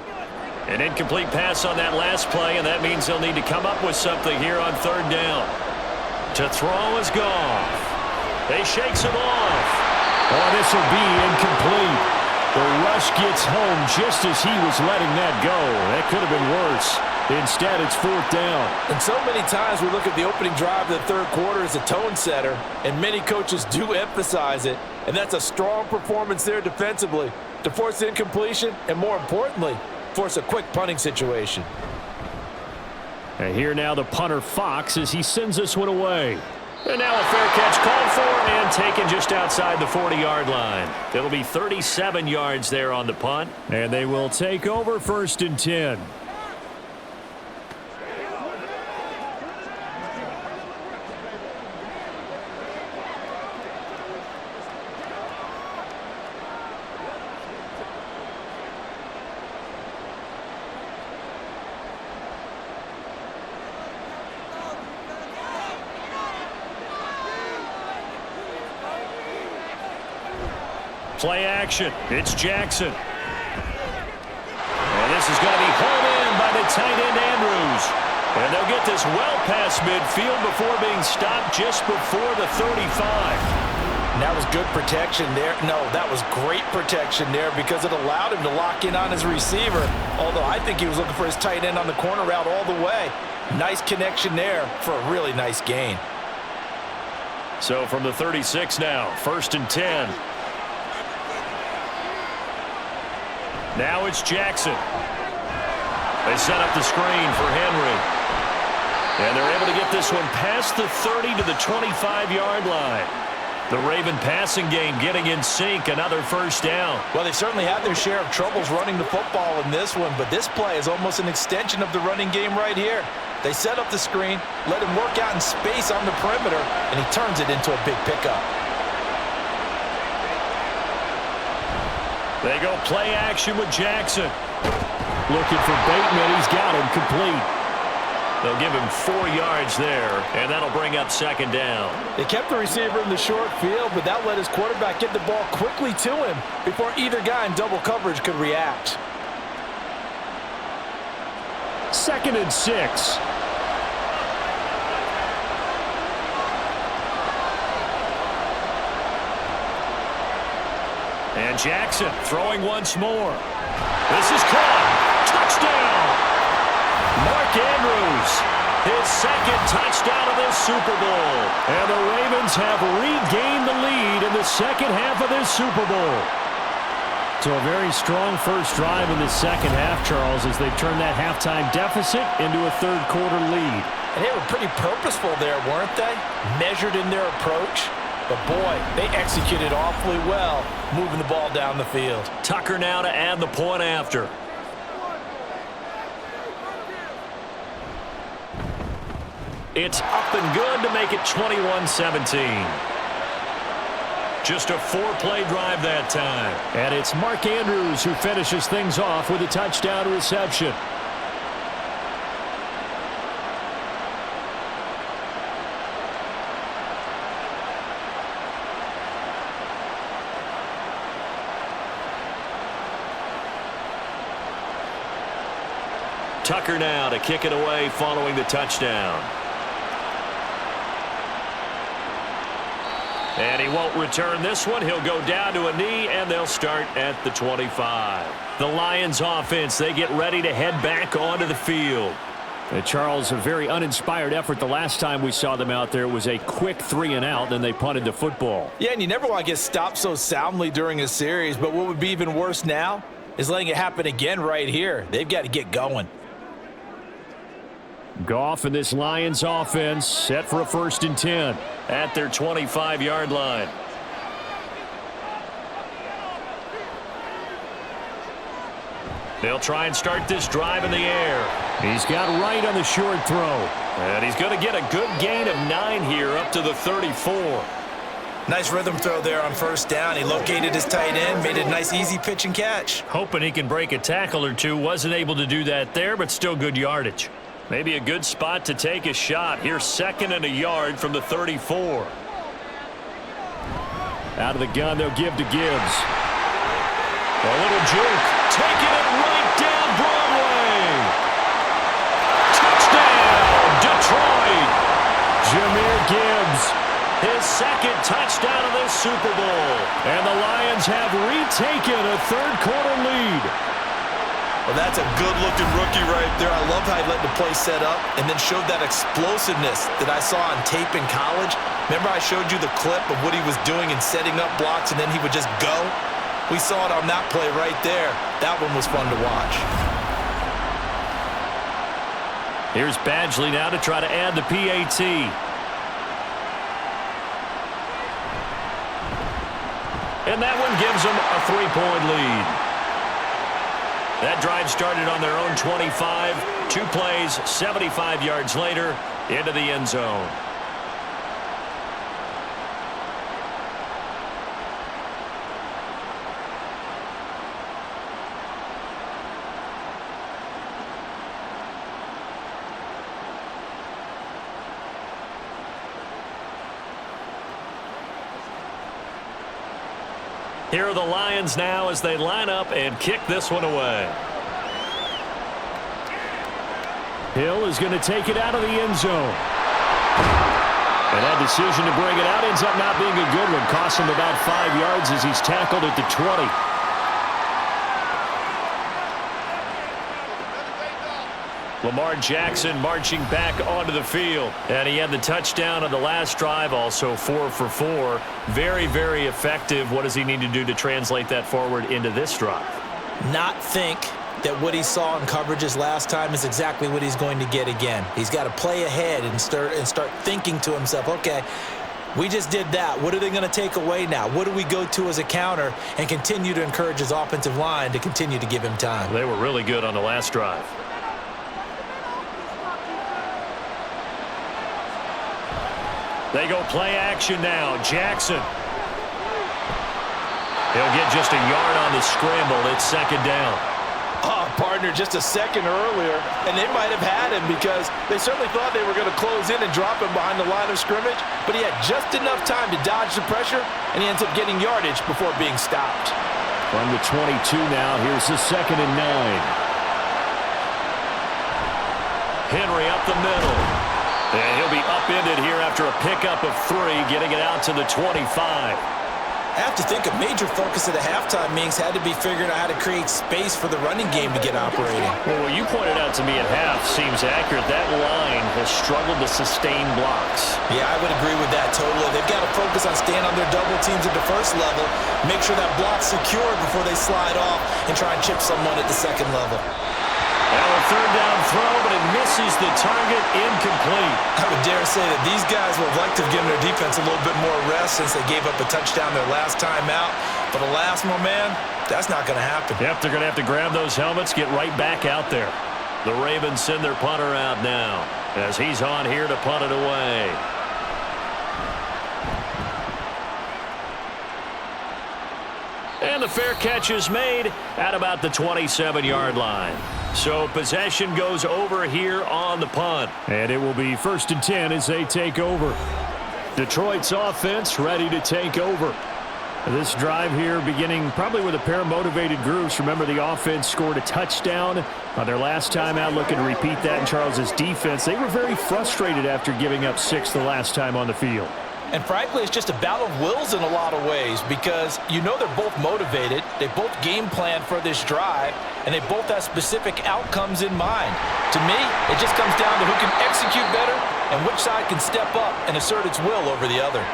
An incomplete pass on that last play, and that means they'll need to come up with something here on third down. To throw is Goff. They shakes him off. Oh, this will be incomplete. The rush gets home just as he was letting that go. That could have been worse. Instead, it's fourth down. And so many times we look at the opening drive of the third quarter as a tone setter, and many coaches do emphasize it. And that's a strong performance there defensively to force incompletion and, more importantly, force a quick punting situation. And here now the punter Fox as he sends this one away. And now a fair catch called for and taken just outside the 40-yard line. It'll be 37 yards there on the punt. And they will take over 1st and 10. Play action. It's Jackson. And this is going to be hauled in by the tight end Andrews. And they'll get this well past midfield before being stopped just before the 35. And that was good protection there. No, that was great protection there because it allowed him to lock in on his receiver. Although I think he was looking for his tight end on the corner route all the way. Nice connection there for a really nice gain. So from the 36 now, 1st and 10. Now it's Jackson. They set up the screen for Henry. And they're able to get this one past the 30 to the 25-yard line. The Raven passing game getting in sync, another first down. Well, they certainly had their share of troubles running the football in this one, but this play is almost an extension of the running game right here. They set up the screen, let him work out in space on the perimeter, and he turns it into a big pickup. They go play action with Jackson. Looking for Bateman. He's got him complete. They'll give him 4 yards there, and that'll bring up 2nd down. They kept the receiver in the short field, but that let his quarterback get the ball quickly to him before either guy in double coverage could react. 2nd and 6. And Jackson throwing once more. This is caught. Touchdown. Mark Andrews, his 2nd touchdown of this Super Bowl. And the Ravens have regained the lead in the second half of this Super Bowl. So a very strong first drive in the second half, Charles, as they turn that halftime deficit into a third quarter lead. And they were pretty purposeful there, weren't they? Measured in their approach. But, boy, they executed awfully well, moving the ball down the field. Tucker now to add the point after. It's up and good to make it 21-17. Just a 4-play drive that time. And it's Mark Andrews who finishes things off with a touchdown reception. Tucker now to kick it away following the touchdown. And he won't return this one. He'll go down to a knee, and they'll start at the 25. The Lions offense, they get ready to head back onto the field. Charles, a very uninspired effort the last time we saw them out there. It was a quick 3-and-out, then they punted the football. Yeah, and you never want to get stopped so soundly during a series, but what would be even worse now is letting it happen again right here. They've got to get going. Goff and this Lions offense set for a 1st and 10 at their 25-yard line. They'll try and start this drive in the air. He's got right on the short throw. And he's going to get a good gain of 9 here up to the 34. Nice rhythm throw there on 1st down. He located his tight end, made a nice easy pitch and catch. Hoping he can break a tackle or two. Wasn't able to do that there, but still good yardage. Maybe a good spot to take a shot. Here's 2nd and a yard from the 34. Out of the gun, they'll give to Gibbs. A little juke. Taking it right down Broadway. Touchdown, Detroit. Jahmyr Gibbs, his 2nd touchdown of this Super Bowl. And the Lions have retaken a 3rd-quarter lead. Well, that's a good-looking rookie right there. I love how he let the play set up and then showed that explosiveness that I saw on tape in college. Remember I showed you the clip of what he was doing and setting up blocks, and then he would just go? We saw it on that play right there. That one was fun to watch. Here's Badgley now to try to add the PAT. And that one gives them a 3-point lead. That drive started on their own 25. 2 plays, 75 yards later, into the end zone. Here are the Lions now as they line up and kick this one away. Hill is going to take it out of the end zone. And that decision to bring it out ends up not being a good one. Costs him about 5 yards as he's tackled at the 20. Lamar Jackson marching back onto the field. And he had the touchdown on the last drive, also 4 for 4. Very, very effective. What does he need to do to translate that forward into this drive? Not think that what he saw in coverages last time is exactly what he's going to get again. He's got to play ahead and start thinking to himself, okay, we just did that. What are they going to take away now? What do we go to as a counter? And continue to encourage his offensive line to continue to give him time. They were really good on the last drive. They go play action now. Jackson. He'll get just a yard on the scramble. It's 2nd down. Oh, partner, just a second earlier, and they might have had him because they certainly thought they were going to close in and drop him behind the line of scrimmage, but he had just enough time to dodge the pressure, and he ends up getting yardage before being stopped. From the 22 now, here's the 2nd and 9. Henry up the middle. And he'll be upended here after a pickup of 3, getting it out to the 25. I have to think a major focus of the halftime meetings had to be figuring out how to create space for the running game to get operating. Well, what you pointed out to me at half seems accurate. That line has struggled to sustain blocks. Yeah, I would agree with that totally. They've got to focus on staying on their double teams at the first level, make sure that block's secured before they slide off and try and chip someone at the second level. Now a 3rd down throw, but it misses the target, incomplete. I would dare say that these guys would have liked to have given their defense a little bit more rest since they gave up a touchdown their last time out. But alas, my man, that's not going to happen. Yep, they're going to have to grab those helmets, get right back out there. The Ravens send their punter out now as he's on here to punt it away. And the fair catch is made at about the 27-yard line. So possession goes over here on the punt. And it will be 1st and 10 as they take over. Detroit's offense ready to take over. This drive here beginning probably with a pair of motivated groups. Remember, the offense scored a touchdown on their last time out, looking to repeat that in Charles's defense. They were very frustrated after giving up 6 the last time on the field. And frankly, it's just a battle of wills in a lot of ways because you know they're both motivated, they both game plan for this drive, and they both have specific outcomes in mind. To me, it just comes down to who can execute better and which side can step up and assert its will over the other.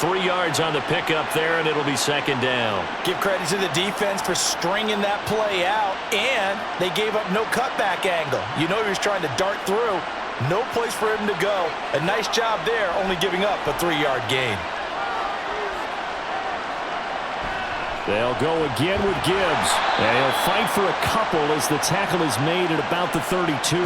3 yards on the pickup there, and it'll be 2nd down. Give credit to the defense for stringing that play out, and they gave up no cutback angle. You know he was trying to dart through. No place for him to go. A nice job there, only giving up a 3-yard gain. They'll go again with Gibbs. And he'll fight for a couple as the tackle is made at about the 32.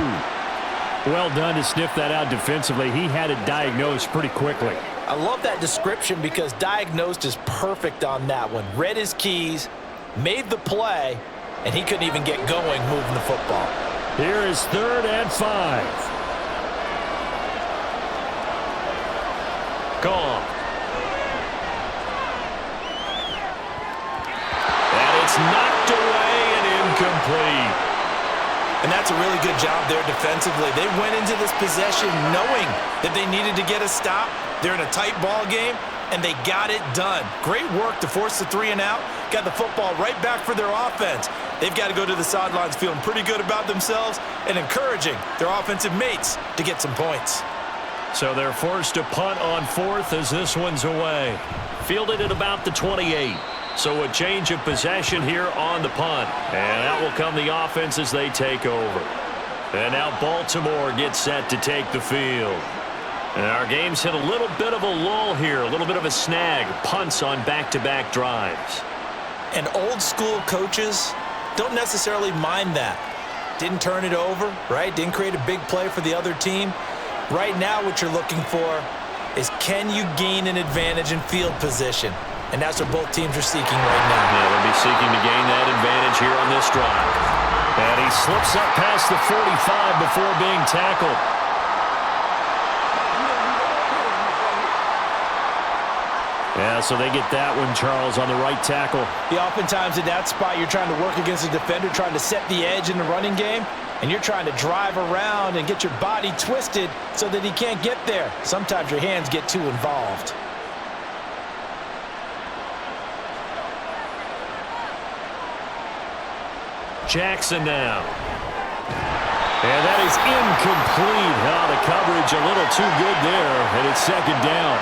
Well done to sniff that out defensively. He had it diagnosed pretty quickly. I love that description because diagnosed is perfect on that one. Read his keys, made the play, and he couldn't even get going moving the football. Here is 3rd and 5. Goff. And it's knocked away and incomplete. And that's a really good job there defensively. They went into this possession knowing that they needed to get a stop. They're in a tight ball game, and they got it done. Great work to force the 3 and out. Got the football right back for their offense. They've got to go to the sidelines feeling pretty good about themselves and encouraging their offensive mates to get some points. So they're forced to punt on 4th as this one's away. Fielded at about the 28. So a change of possession here on the punt. And out will come the offense as they take over. And now Baltimore gets set to take the field. And our game's hit a little bit of a lull here, a little bit of a snag. Punts on back-to-back drives. And old school coaches don't necessarily mind that. Didn't turn it over, right? Didn't create a big play for the other team. Right now what you're looking for is, can you gain an advantage in field position? And that's what both teams are seeking right now. Yeah, they'll be seeking to gain that advantage here on this drive. And he slips up past the 45 before being tackled. Yeah, so they get that one, Charles, on the right tackle. Yeah, oftentimes in that spot, you're trying to work against a defender, trying to set the edge in the running game, and you're trying to drive around and get your body twisted so that he can't get there. Sometimes your hands get too involved. Jackson now. And that is incomplete. The coverage a little too good there, and it's 2nd down.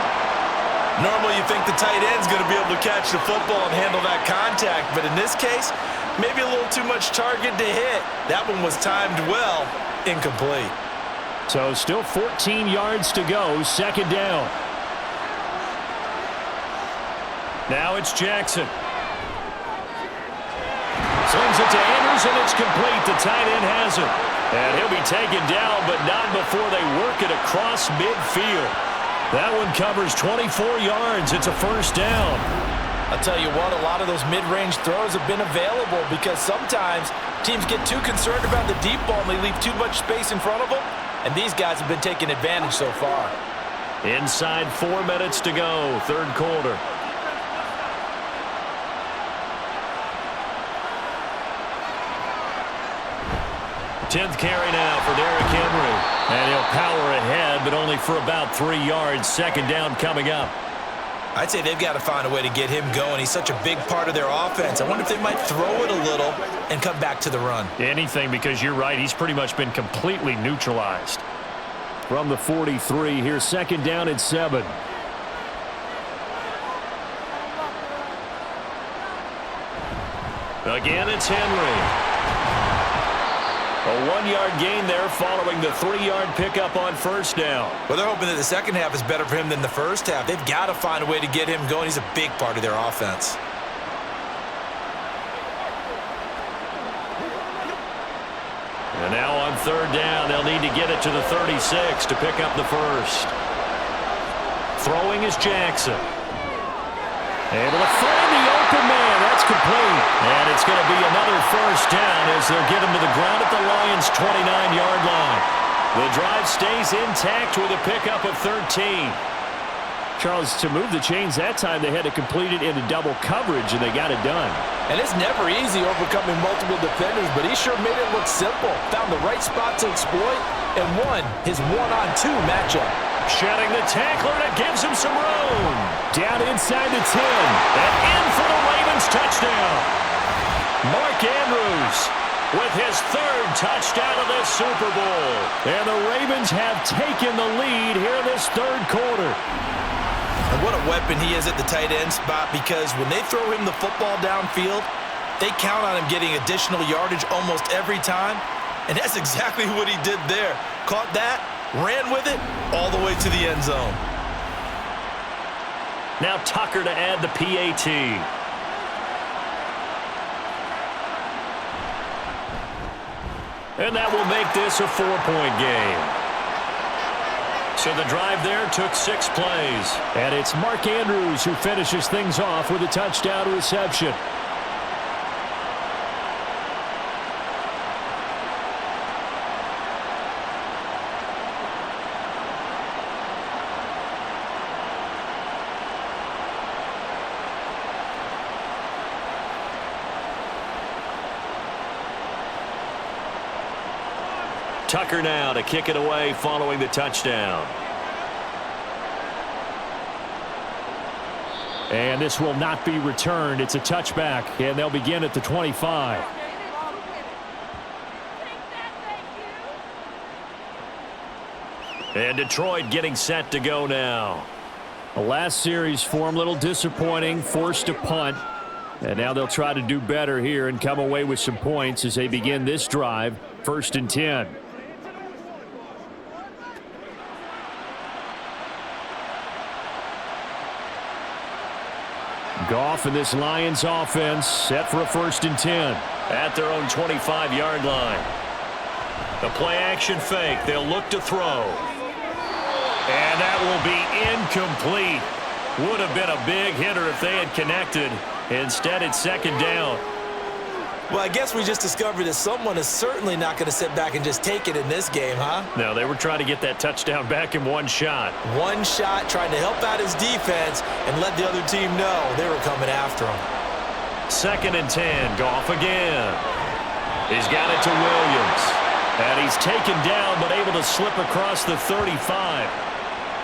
Normally you think the tight end's going to be able to catch the football and handle that contact, but in this case, maybe a little too much target to hit. That one was timed well, incomplete. So still 14 yards to go, 2nd down. Now it's Jackson. Slings it to Andrews, and it's complete. The tight end has it. And he'll be taken down, but not before they work it across midfield. That one covers 24 yards. It's a 1st down. I'll tell you what, a lot of those mid-range throws have been available because sometimes teams get too concerned about the deep ball and they leave too much space in front of them, and these guys have been taking advantage so far. Inside 4 minutes to go, 3rd quarter. Tenth carry now for Derrick Henry. And he'll power ahead, but only for about 3 yards. 2nd down coming up. I'd say they've got to find a way to get him going. He's such a big part of their offense. I wonder if they might throw it a little and come back to the run. Anything, because you're right. He's pretty much been completely neutralized. From the 43, here's 2nd down and 7. Again, it's Henry. A 1-yard gain there following the 3-yard pickup on 1st down. Well, they're hoping that the second half is better for him than the first half. They've got to find a way to get him going. He's a big part of their offense. And now on 3rd down, they'll need to get it to the 36 to pick up the 1st. Throwing is Jackson. Able to find the open man. That's complete. And it's going to be another 1st down as they'll get him to the ground at the Lions' 29-yard line. The drive stays intact with a pickup of 13. Charles, to move the chains that time, they had to complete it into double coverage, and they got it done. And it's never easy overcoming multiple defenders, but he sure made it look simple. Found the right spot to exploit and won his 1-on-2 matchup. Shedding the tackler, and it gives him some room. Down inside the 10, and in for the Ravens touchdown. Mark Andrews with his 3rd touchdown of this Super Bowl. And the Ravens have taken the lead here in this 3rd quarter. And what a weapon he is at the tight end spot, because when they throw him the football downfield, they count on him getting additional yardage almost every time. And that's exactly what he did there. Caught that, ran with it all the way to the end zone. Now Tucker to add the PAT. And that will make this a 4-point game. So the drive there took 6 plays. And it's Mark Andrews who finishes things off with a touchdown reception. Tucker now to kick it away following the touchdown. And this will not be returned. It's a touchback, and they'll begin at the 25. And Detroit getting set to go now. The last series for him, a little disappointing, forced a punt. And now they'll try to do better here and come away with some points as they begin this drive, 1st and 10. Goff and this Lions offense set for a 1st and 10. At their own 25-yard line. The play action fake. They'll look to throw. And that will be incomplete. Would have been a big hitter if they had connected. Instead, it's 2nd down. Well, I guess we just discovered that someone is certainly not going to sit back and just take it in this game, huh? No, they were trying to get that touchdown back in one shot. One shot, trying to help out his defense and let the other team know they were coming after him. 2nd and 10. Goff again. He's got it to Williams. And he's taken down but able to slip across the 35.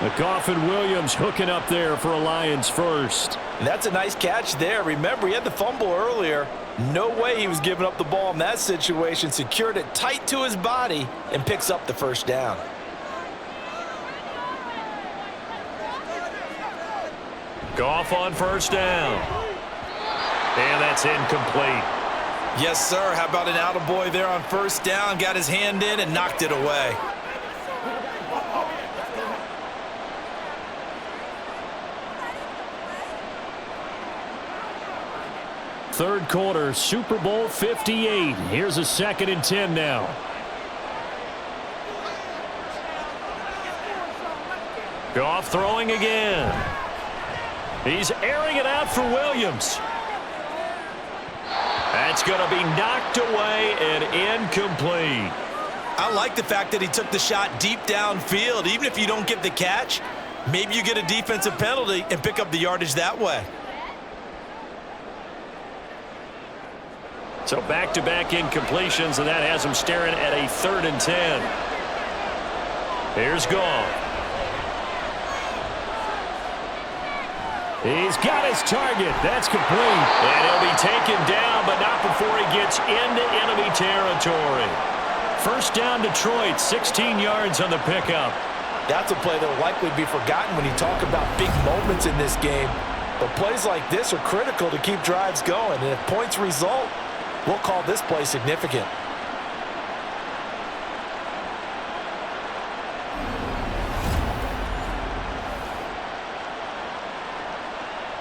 The Goff and Williams hooking up there for a Lions first. And that's a nice catch there. Remember, he had the fumble earlier. No way he was giving up the ball in that situation. Secured it tight to his body and picks up the 1st down. Goff on 1st down. And that's incomplete. Yes, sir. How about an attaboy there on 1st down? Got his hand in and knocked it away. Third quarter, Super Bowl 58. Here's a 2nd and 10 now. Goff throwing again. He's airing it out for Williams. That's going to be knocked away and incomplete. I like the fact that he took the shot deep downfield. Even if you don't get the catch, maybe you get a defensive penalty and pick up the yardage that way. So back-to-back incompletions, and that has him staring at a 3rd and 10. Here's Goff. He's got his target. That's complete. And he'll be taken down, but not before he gets into enemy territory. 1st down Detroit, 16 yards on the pickup. That's a play that will likely be forgotten when you talk about big moments in this game. But plays like this are critical to keep drives going. And if points result, we'll call this play significant.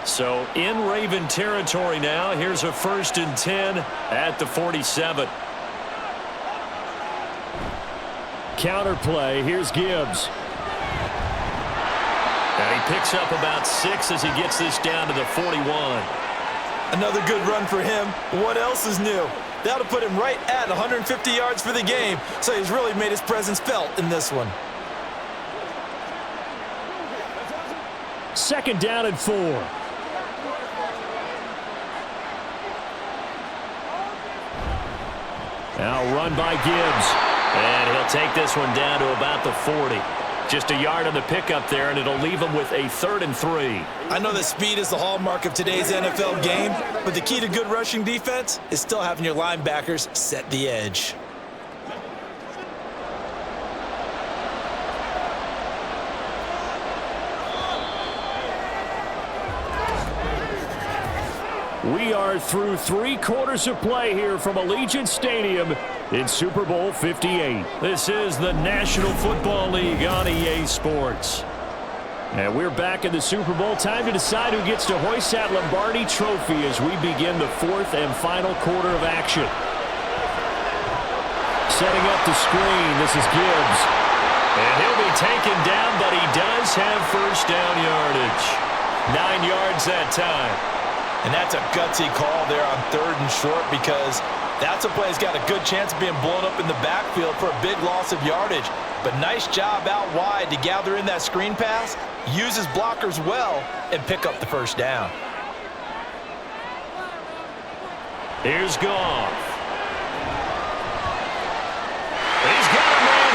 So in Raven territory now. Here's a 1st and 10 at the 47. Counter play. Here's Gibbs. And he picks up about 6 as he gets this down to the 41. Another good run for him. What else is new? That'll put him right at 150 yards for the game, so he's really made his presence felt in this one. 2nd down and 4. Now run by Gibbs. And he'll take this one down to about the 40. Just a yard on the pickup there, and it'll leave him with a 3rd and 3. I know that speed is the hallmark of today's NFL game, but the key to good rushing defense is still having your linebackers set the edge. We are through 3 quarters of play here from Allegiant Stadium in Super Bowl 58. This is the National Football League on EA Sports. And we're back in the Super Bowl. Time to decide who gets to hoist that Lombardi trophy as we begin the 4th and final quarter of action. Setting up the screen, this is Gibbs. And he'll be taken down, but he does have 1st down yardage. 9 yards that time. And that's a gutsy call there on 3rd and short, because that's a play that's got a good chance of being blown up in the backfield for a big loss of yardage. But nice job out wide to gather in that screen pass, use his blockers well, and pick up the 1st down. Here's Goff. He's got a man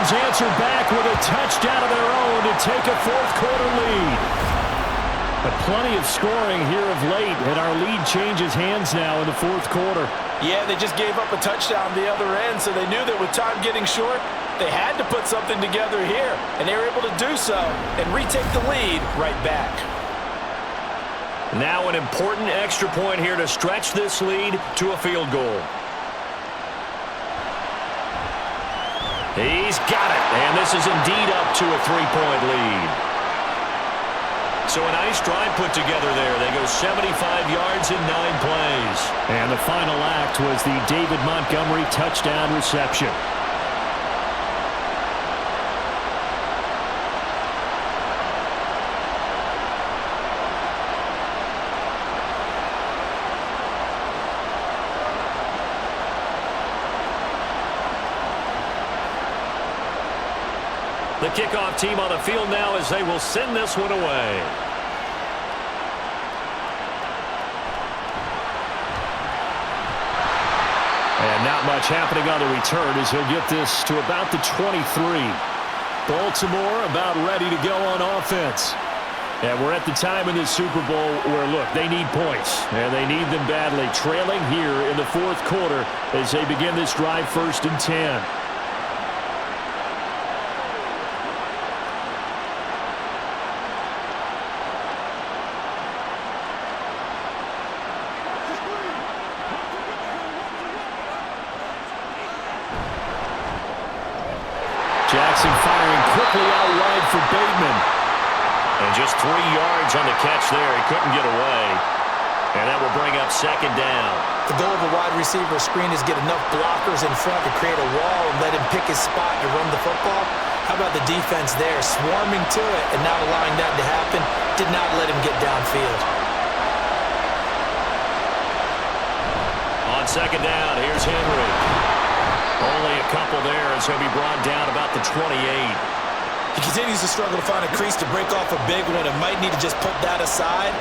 Eagles answer back with a touchdown of their own to take a fourth-quarter lead. But plenty of scoring here of late, and our lead changes hands now in the fourth quarter. Yeah, they just gave up a touchdown the other end, so they knew that with time getting short, they had to put something together here, and they were able to do so and retake the lead right back. Now an important extra point here to stretch this lead to a field goal. He's got it, and this is indeed up to a three-point lead. So a nice drive put together there. They go 75 yards in 9 plays. And the final act was the David Montgomery touchdown reception. The kickoff team on the field now as they will send this one away. And not much happening on the return as he'll get this to about the 23. Baltimore about ready to go on offense. And we're at the time in the Super Bowl where, look, they need points. And they need them badly. Trailing here in the fourth quarter as they begin this drive 1st and 10. Jackson firing quickly out wide for Bateman. And just 3 yards on the catch there. He couldn't get away. And that will bring up 2nd down. The goal of a wide receiver screen is get enough blockers in front to create a wall and let him pick his spot to run the football. How about the defense there, swarming to it and not allowing that to happen? Did not let him get downfield. On 2nd down, here's Henry. Only a couple there as he'll be brought down about the 28. He continues to struggle to find a crease to break off a big one and might need to just put that aside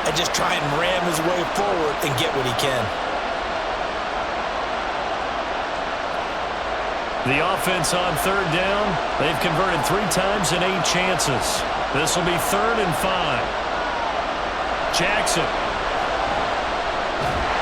and just try and ram his way forward and get what he can. The offense on 3rd down, they've converted 3 times in 8 chances. This will be 3rd and 5. Jackson.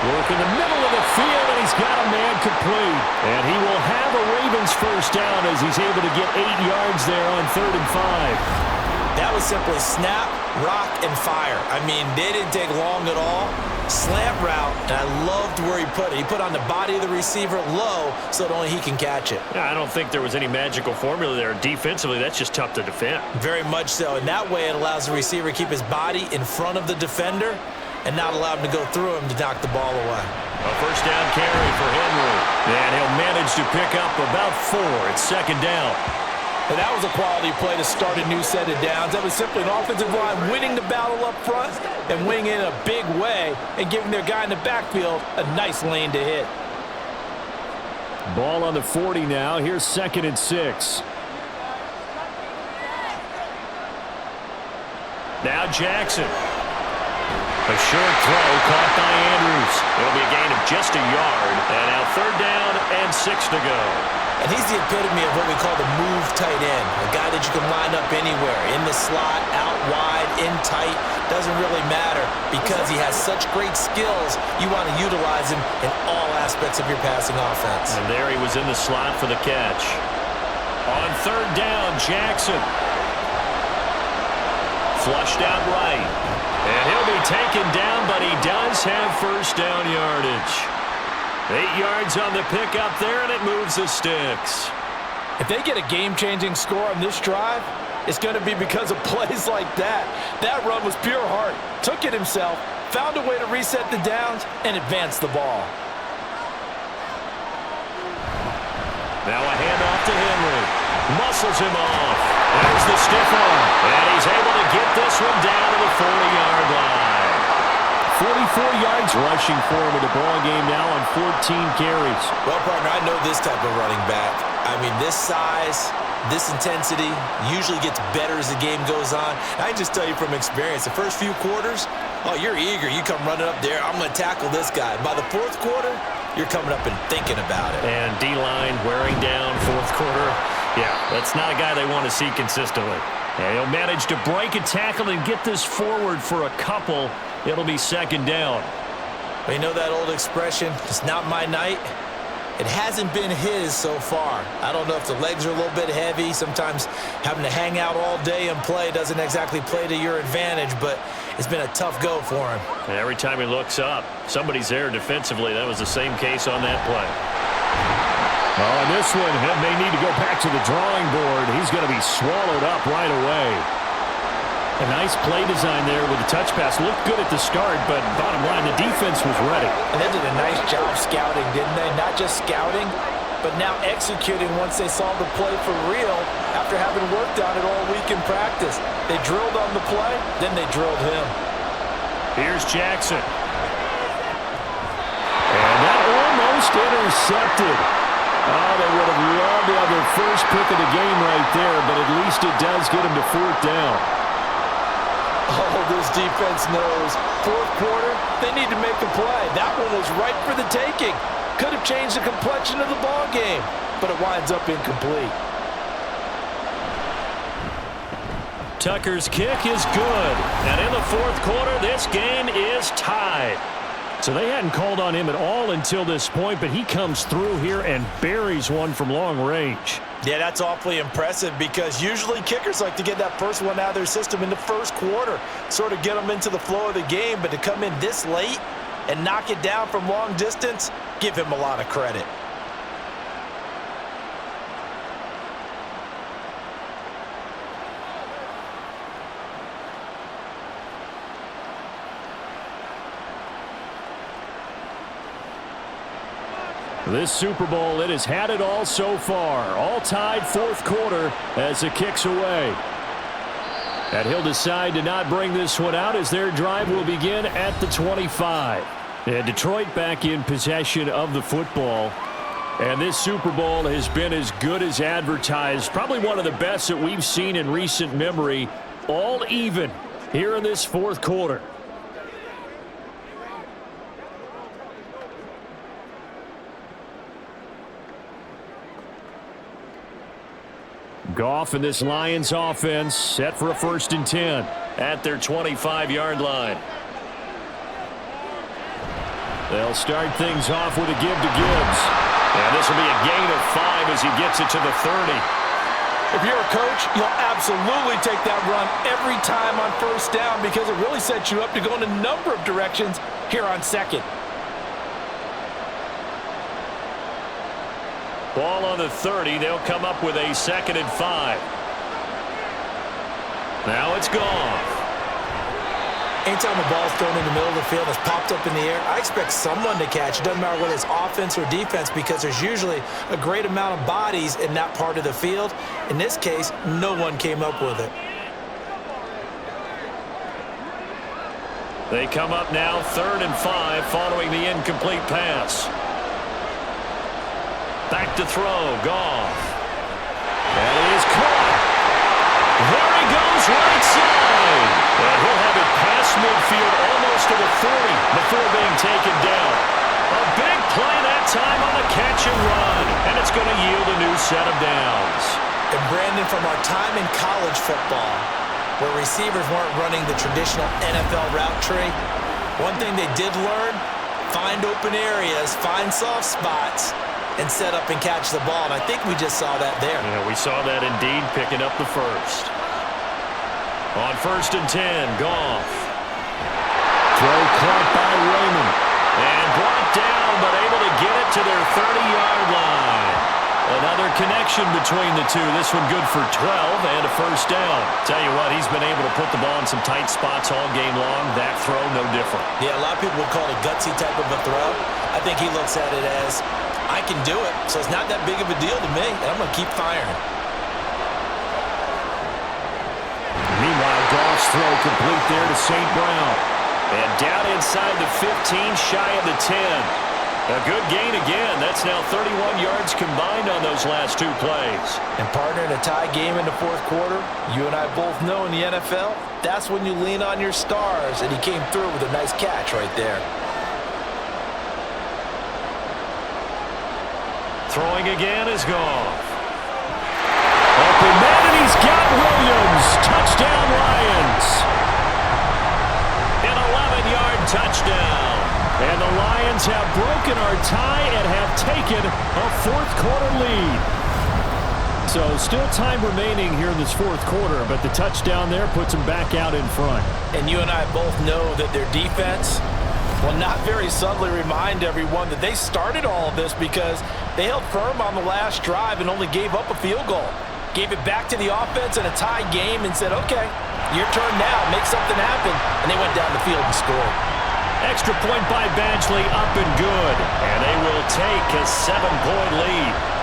Work in the middle of the field, and he's got a man complete. And he will have a Ravens first down as he's able to get 8 yards there on 3rd and 5. That was simply snap, rock, and fire. I mean, they didn't take long at all. Slant route, and I loved where he put it. He put on the body of the receiver low so that only he can catch it. Yeah, I don't think there was any magical formula there. Defensively, that's just tough to defend. Very much so. And that way it allows the receiver to keep his body in front of the defender and not allow him to go through him to knock the ball away. A first down carry for Henry. And he'll manage to pick up about 4. It's 2nd down. And that was a quality play to start a new set of downs. That was simply an offensive line winning the battle up front and winning in a big way and giving their guy in the backfield a nice lane to hit. Ball on the 40 now. Here's 2nd and 6. Now Jackson. A short throw caught by Andrews. It'll be a gain of just a yard. And now 3rd down and 6 to go. And he's the epitome of what we call the move tight end. A guy that you can line up anywhere. In the slot, out wide, in tight. Doesn't really matter because he has such great skills. You want to utilize him in all aspects of your passing offense. And there he was in the slot for the catch. On 3rd down, Jackson. Flushed out right. And he'll be taken down, but he does have first down yardage. 8 yards on the pickup there, and it moves the sticks. If they get a game-changing score on this drive, it's going to be because of plays like that. That run was pure heart. Took it himself, found a way to reset the downs, and advance the ball. Now a handoff to Henry. Muscles him off. There's the stiff arm. And he's able to get this one down to the 40-yard line. 44 yards rushing for him in the ball game now on 14 carries. Well, partner, I know this type of running back. I mean, this size, this intensity usually gets better as the game goes on. I can just tell you from experience, the first few quarters, oh, you're eager. You come running up there, I'm going to tackle this guy. By the 4th quarter, you're coming up and thinking about it. And D-line wearing down 4th quarter. Yeah, that's not a guy they want to see consistently. And he'll manage to break a tackle and get this forward for a couple. It'll be second down. You know that old expression, it's not my night? It hasn't been his so far. I don't know if the legs are a little bit heavy. Sometimes having to hang out all day and play doesn't exactly play to your advantage, but it's been a tough go for him. And every time he looks up, somebody's there defensively. That was the same case on that play. Oh, and this one may need to go back to the drawing board. He's going to be swallowed up right away. A nice play design there with the touch pass. Looked good at the start, but bottom line, the defense was ready. And they did a nice job scouting, didn't they? Not just scouting, but now executing once they saw the play for real after having worked on it all week in practice. They drilled on the play, then they drilled him. Here's Jackson. And that almost intercepted. Oh, they would have loved to have their first pick of the game right there, but at least it does get them to fourth down. Oh, this defense knows. Fourth quarter, they need to make a play. That one was right for the taking. Could have changed the complexion of the ball game, but it winds up incomplete. Tucker's kick is good. And in the fourth quarter, this game is tied. So they hadn't called on him at all until this point, but he comes through here and buries one from long range. Yeah, that's awfully impressive because usually kickers like to get that first one out of their system in the first quarter, sort of get them into the flow of the game, but to come in this late and knock it down from long distance, give him a lot of credit. This Super Bowl, it has had it all so far. All tied fourth quarter as it kicks away. And he'll decide to not bring this one out as their drive will begin at the 25. And Detroit back in possession of the football. And this Super Bowl has been as good as advertised. Probably one of the best that we've seen in recent memory. All even here in this fourth quarter. Goff and this Lions offense set for a 1st and 10 at their 25-yard line. They'll start things off with a give to Gibbs. And this will be a gain of 5 as he gets it to the 30. If you're a coach, you'll absolutely take that run every time on first down because it really sets you up to go in a number of directions here on second. Ball on the 30. They'll come up with a 2nd and 5. Now it's Goff. Anytime a ball's thrown in the middle of the field, it's popped up in the air, I expect someone to catch. It doesn't matter whether it's offense or defense because there's usually a great amount of bodies in that part of the field. In this case, no one came up with it. They come up now 3rd and 5 following the incomplete pass. Back to throw, Goff. And it is caught. There he goes, right side. And he'll have it past midfield almost to the 40 before being taken down. A big play that time on the catch and run. And it's going to yield a new set of downs. And Brandon, from our time in college football, where receivers weren't running the traditional NFL route tree, one thing they did learn, find open areas, find soft spots, and set up and catch the ball. And I think we just saw that there. Yeah, we saw that indeed, picking up the first. On 1st and 10, Goff. Throw caught by Raymond. And brought down, but able to get it to their 30-yard line. Another connection between the two. This one good for 12 and a first down. Tell you what, he's been able to put the ball in some tight spots all game long. That throw, no different. Yeah, a lot of people would call it a gutsy type of a throw. I think he looks at it as, I can do it, so it's not that big of a deal to me, and I'm going to keep firing. Meanwhile, Goff's throw complete there to St. Brown. And down inside the 15, shy of the 10. A good gain again. That's now 31 yards combined on those last 2 plays. And partner, in a tie game in the fourth quarter, you and I both know in the NFL, that's when you lean on your stars, and he came through with a nice catch right there. Throwing again is Goff. Lions have broken our tie and have taken a fourth-quarter lead. So still time remaining here in this fourth quarter, but the touchdown there puts them back out in front. And you and I both know that their defense will not very subtly remind everyone that they started all of this because they held firm on the last drive and only gave up a field goal. Gave it back to the offense in a tie game and said, okay, your turn now, make something happen. And they went down the field and scored. Extra point by Badgley, up and good. And they will take a 7-point lead.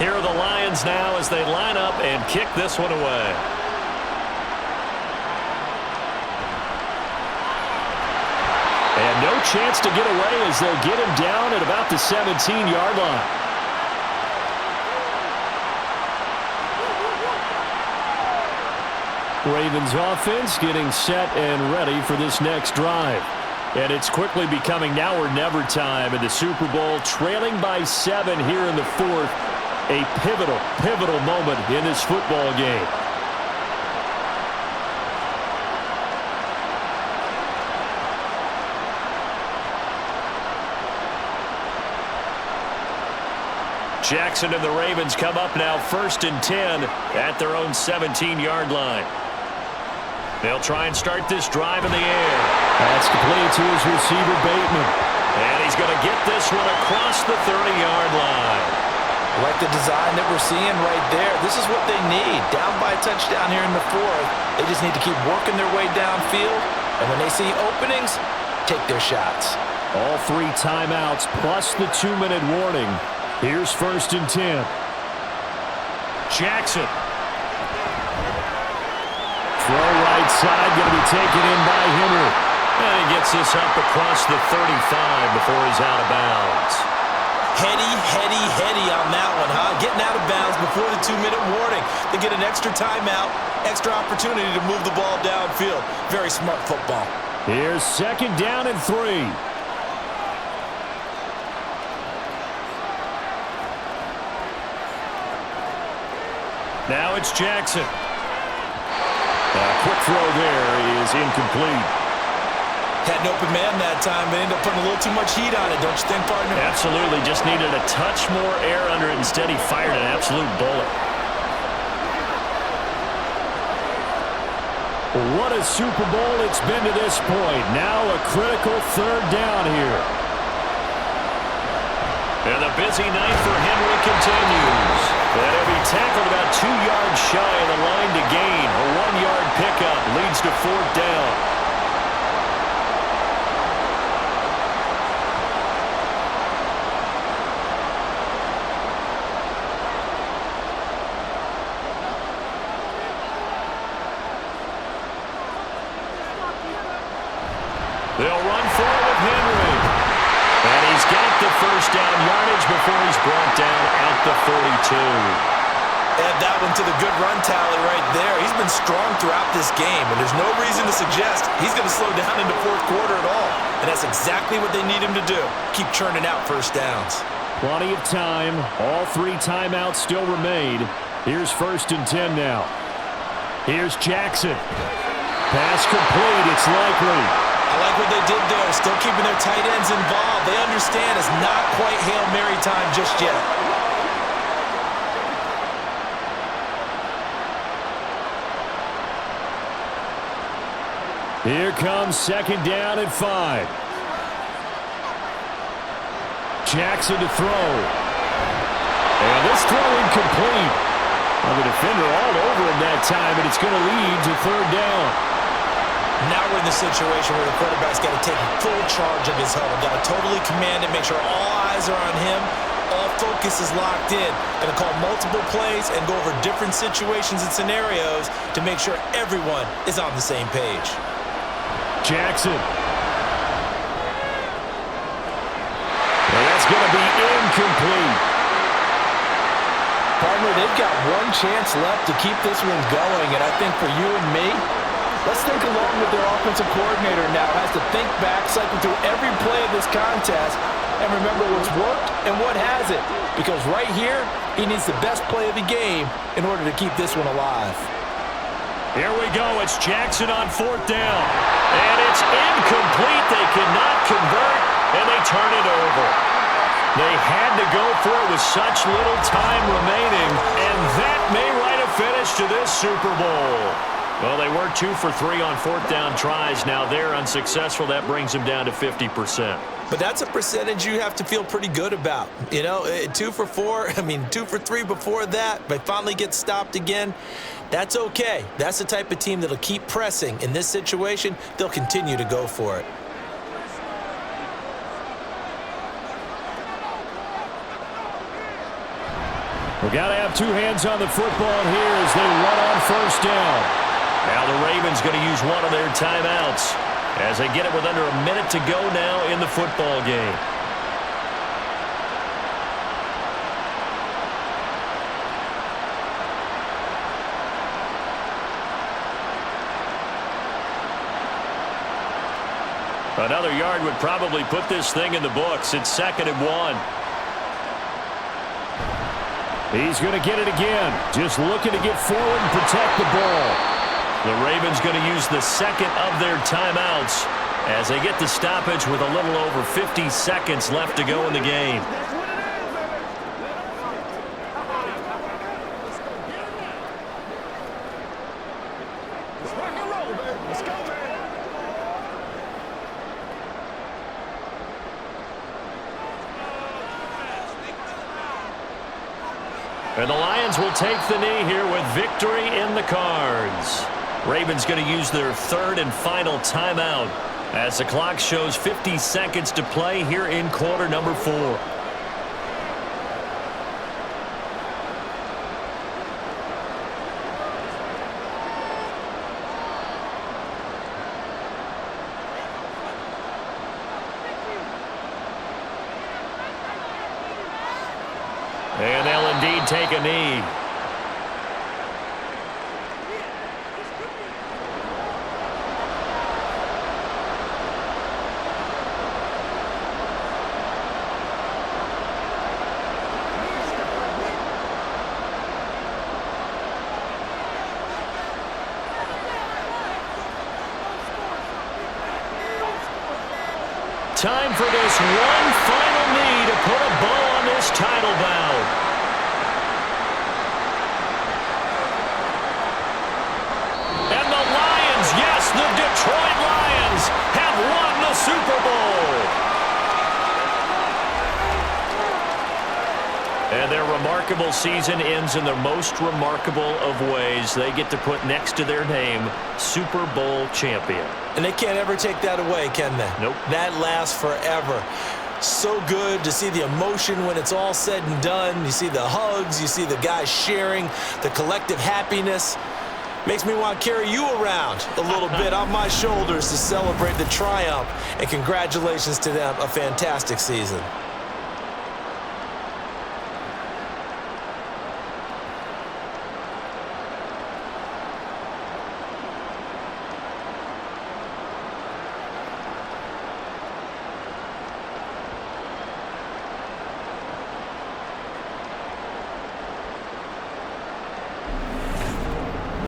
Here are the Lions now as they line up and kick this one away. And no chance to get away as they'll get him down at about the 17-yard line. Ravens offense getting set and ready for this next drive. And it's quickly becoming now or never time in the Super Bowl, trailing by 7 here in the fourth. A pivotal moment in this football game. Jackson and the Ravens come up now 1st and 10 at their own 17-yard line. They'll try and start this drive in the air. That's complete to his receiver, Bateman. And he's going to get this one across the 30-yard line. Like the design that we're seeing right there. This is what they need. Down by a touchdown here in the fourth. They just need to keep working their way downfield. And when they see openings, take their shots. All 3 timeouts plus the 2-minute warning. Here's 1st and 10. Jackson. Throw right side, going to be taken in by Henry. And he gets this up across the 35 before he's out of bounds. Heady on that one, huh? Getting out of bounds before the 2-minute warning. They get an extra timeout, extra opportunity to move the ball downfield. Very smart football. Here's 2nd down and 3. Now it's Jackson. A quick throw there is incomplete. Had an open man that time, but ended up putting a little too much heat on it, don't you think, partner? Absolutely. Just needed a touch more air under it. Instead, he fired an absolute bullet. What a Super Bowl it's been to this point. Now a critical 3rd down here. And the busy night for Henry continues. And he'll be tackled about 2 yards shy of the line to gain. A 1-yard pickup leads to 4th down. They'll run forward with Henry. And he's got the 1st down yardage before he's brought down at the 42. Add that one to the good run tally right there. He's been strong throughout this game, and there's no reason to suggest he's going to slow down into 4th quarter at all. And that's exactly what they need him to do. Keep churning out 1st downs. Plenty of time. All 3 timeouts still remain. Here's 1st and 10 now. Here's Jackson. Pass complete. It's likely. I like what they did there, still keeping their tight ends involved. They understand it's not quite Hail Mary time just yet. Here comes 2nd down and 5. Jackson to throw. And this throw incomplete. Well, the defender all over him that time, and it's going to lead to 3rd down. Now we're in the situation where the quarterback's got to take full charge of his huddle. Got to totally command it, make sure all eyes are on him. All focus is locked in. Going to call multiple plays and go over different situations and scenarios to make sure everyone is on the same page. Jackson. And that's going to be incomplete. Partner, they've got one chance left to keep this one going, and I think for you and me, let's think along with their offensive coordinator now. Has to think back, cycle through every play of this contest, and remember what's worked and what hasn't. Because right here, he needs the best play of the game in order to keep this one alive. Here we go. It's Jackson on 4th down. And it's incomplete. They cannot convert, and they turn it over. They had to go for it with such little time remaining, and that may write a finish to this Super Bowl. Well, they were 2 for 3 on 4th down tries. Now they're unsuccessful. That brings them down to 50%. But that's a percentage you have to feel pretty good about. You know, 2 for 4, 2 for 3 before that, but finally get stopped again. That's okay. That's the type of team that'll keep pressing. In this situation, they'll continue to go for it. We've got to have 2 hands on the football here as they run on 1st down. Now the Ravens going to use one of their timeouts as they get it with under a minute to go now in the football game. Another yard would probably put this thing in the books. It's 2nd and 1. He's going to get it again. Just looking to get forward and protect the ball. The Ravens going to use the 2nd of their timeouts as they get the stoppage with a little over 50 seconds left to go in the game. And the Lions will take the knee here with victory in the cards. Ravens going to use their 3rd and final timeout as the clock shows 50 seconds to play here in quarter number 4. And they'll indeed take a knee. Time for this one final knee to put a bow on this title bout. And the Lions, yes, the Detroit Lions have won the Super Bowl. And their remarkable season ends in the most remarkable of ways. They get to put next to their name, Super Bowl champion. And they can't ever take that away, can they? Nope. That lasts forever. So good to see the emotion when it's all said and done. You see the hugs. You see the guys sharing, the collective happiness. Makes me want to carry you around a little bit on my shoulders to celebrate the triumph. And congratulations to them, a fantastic season.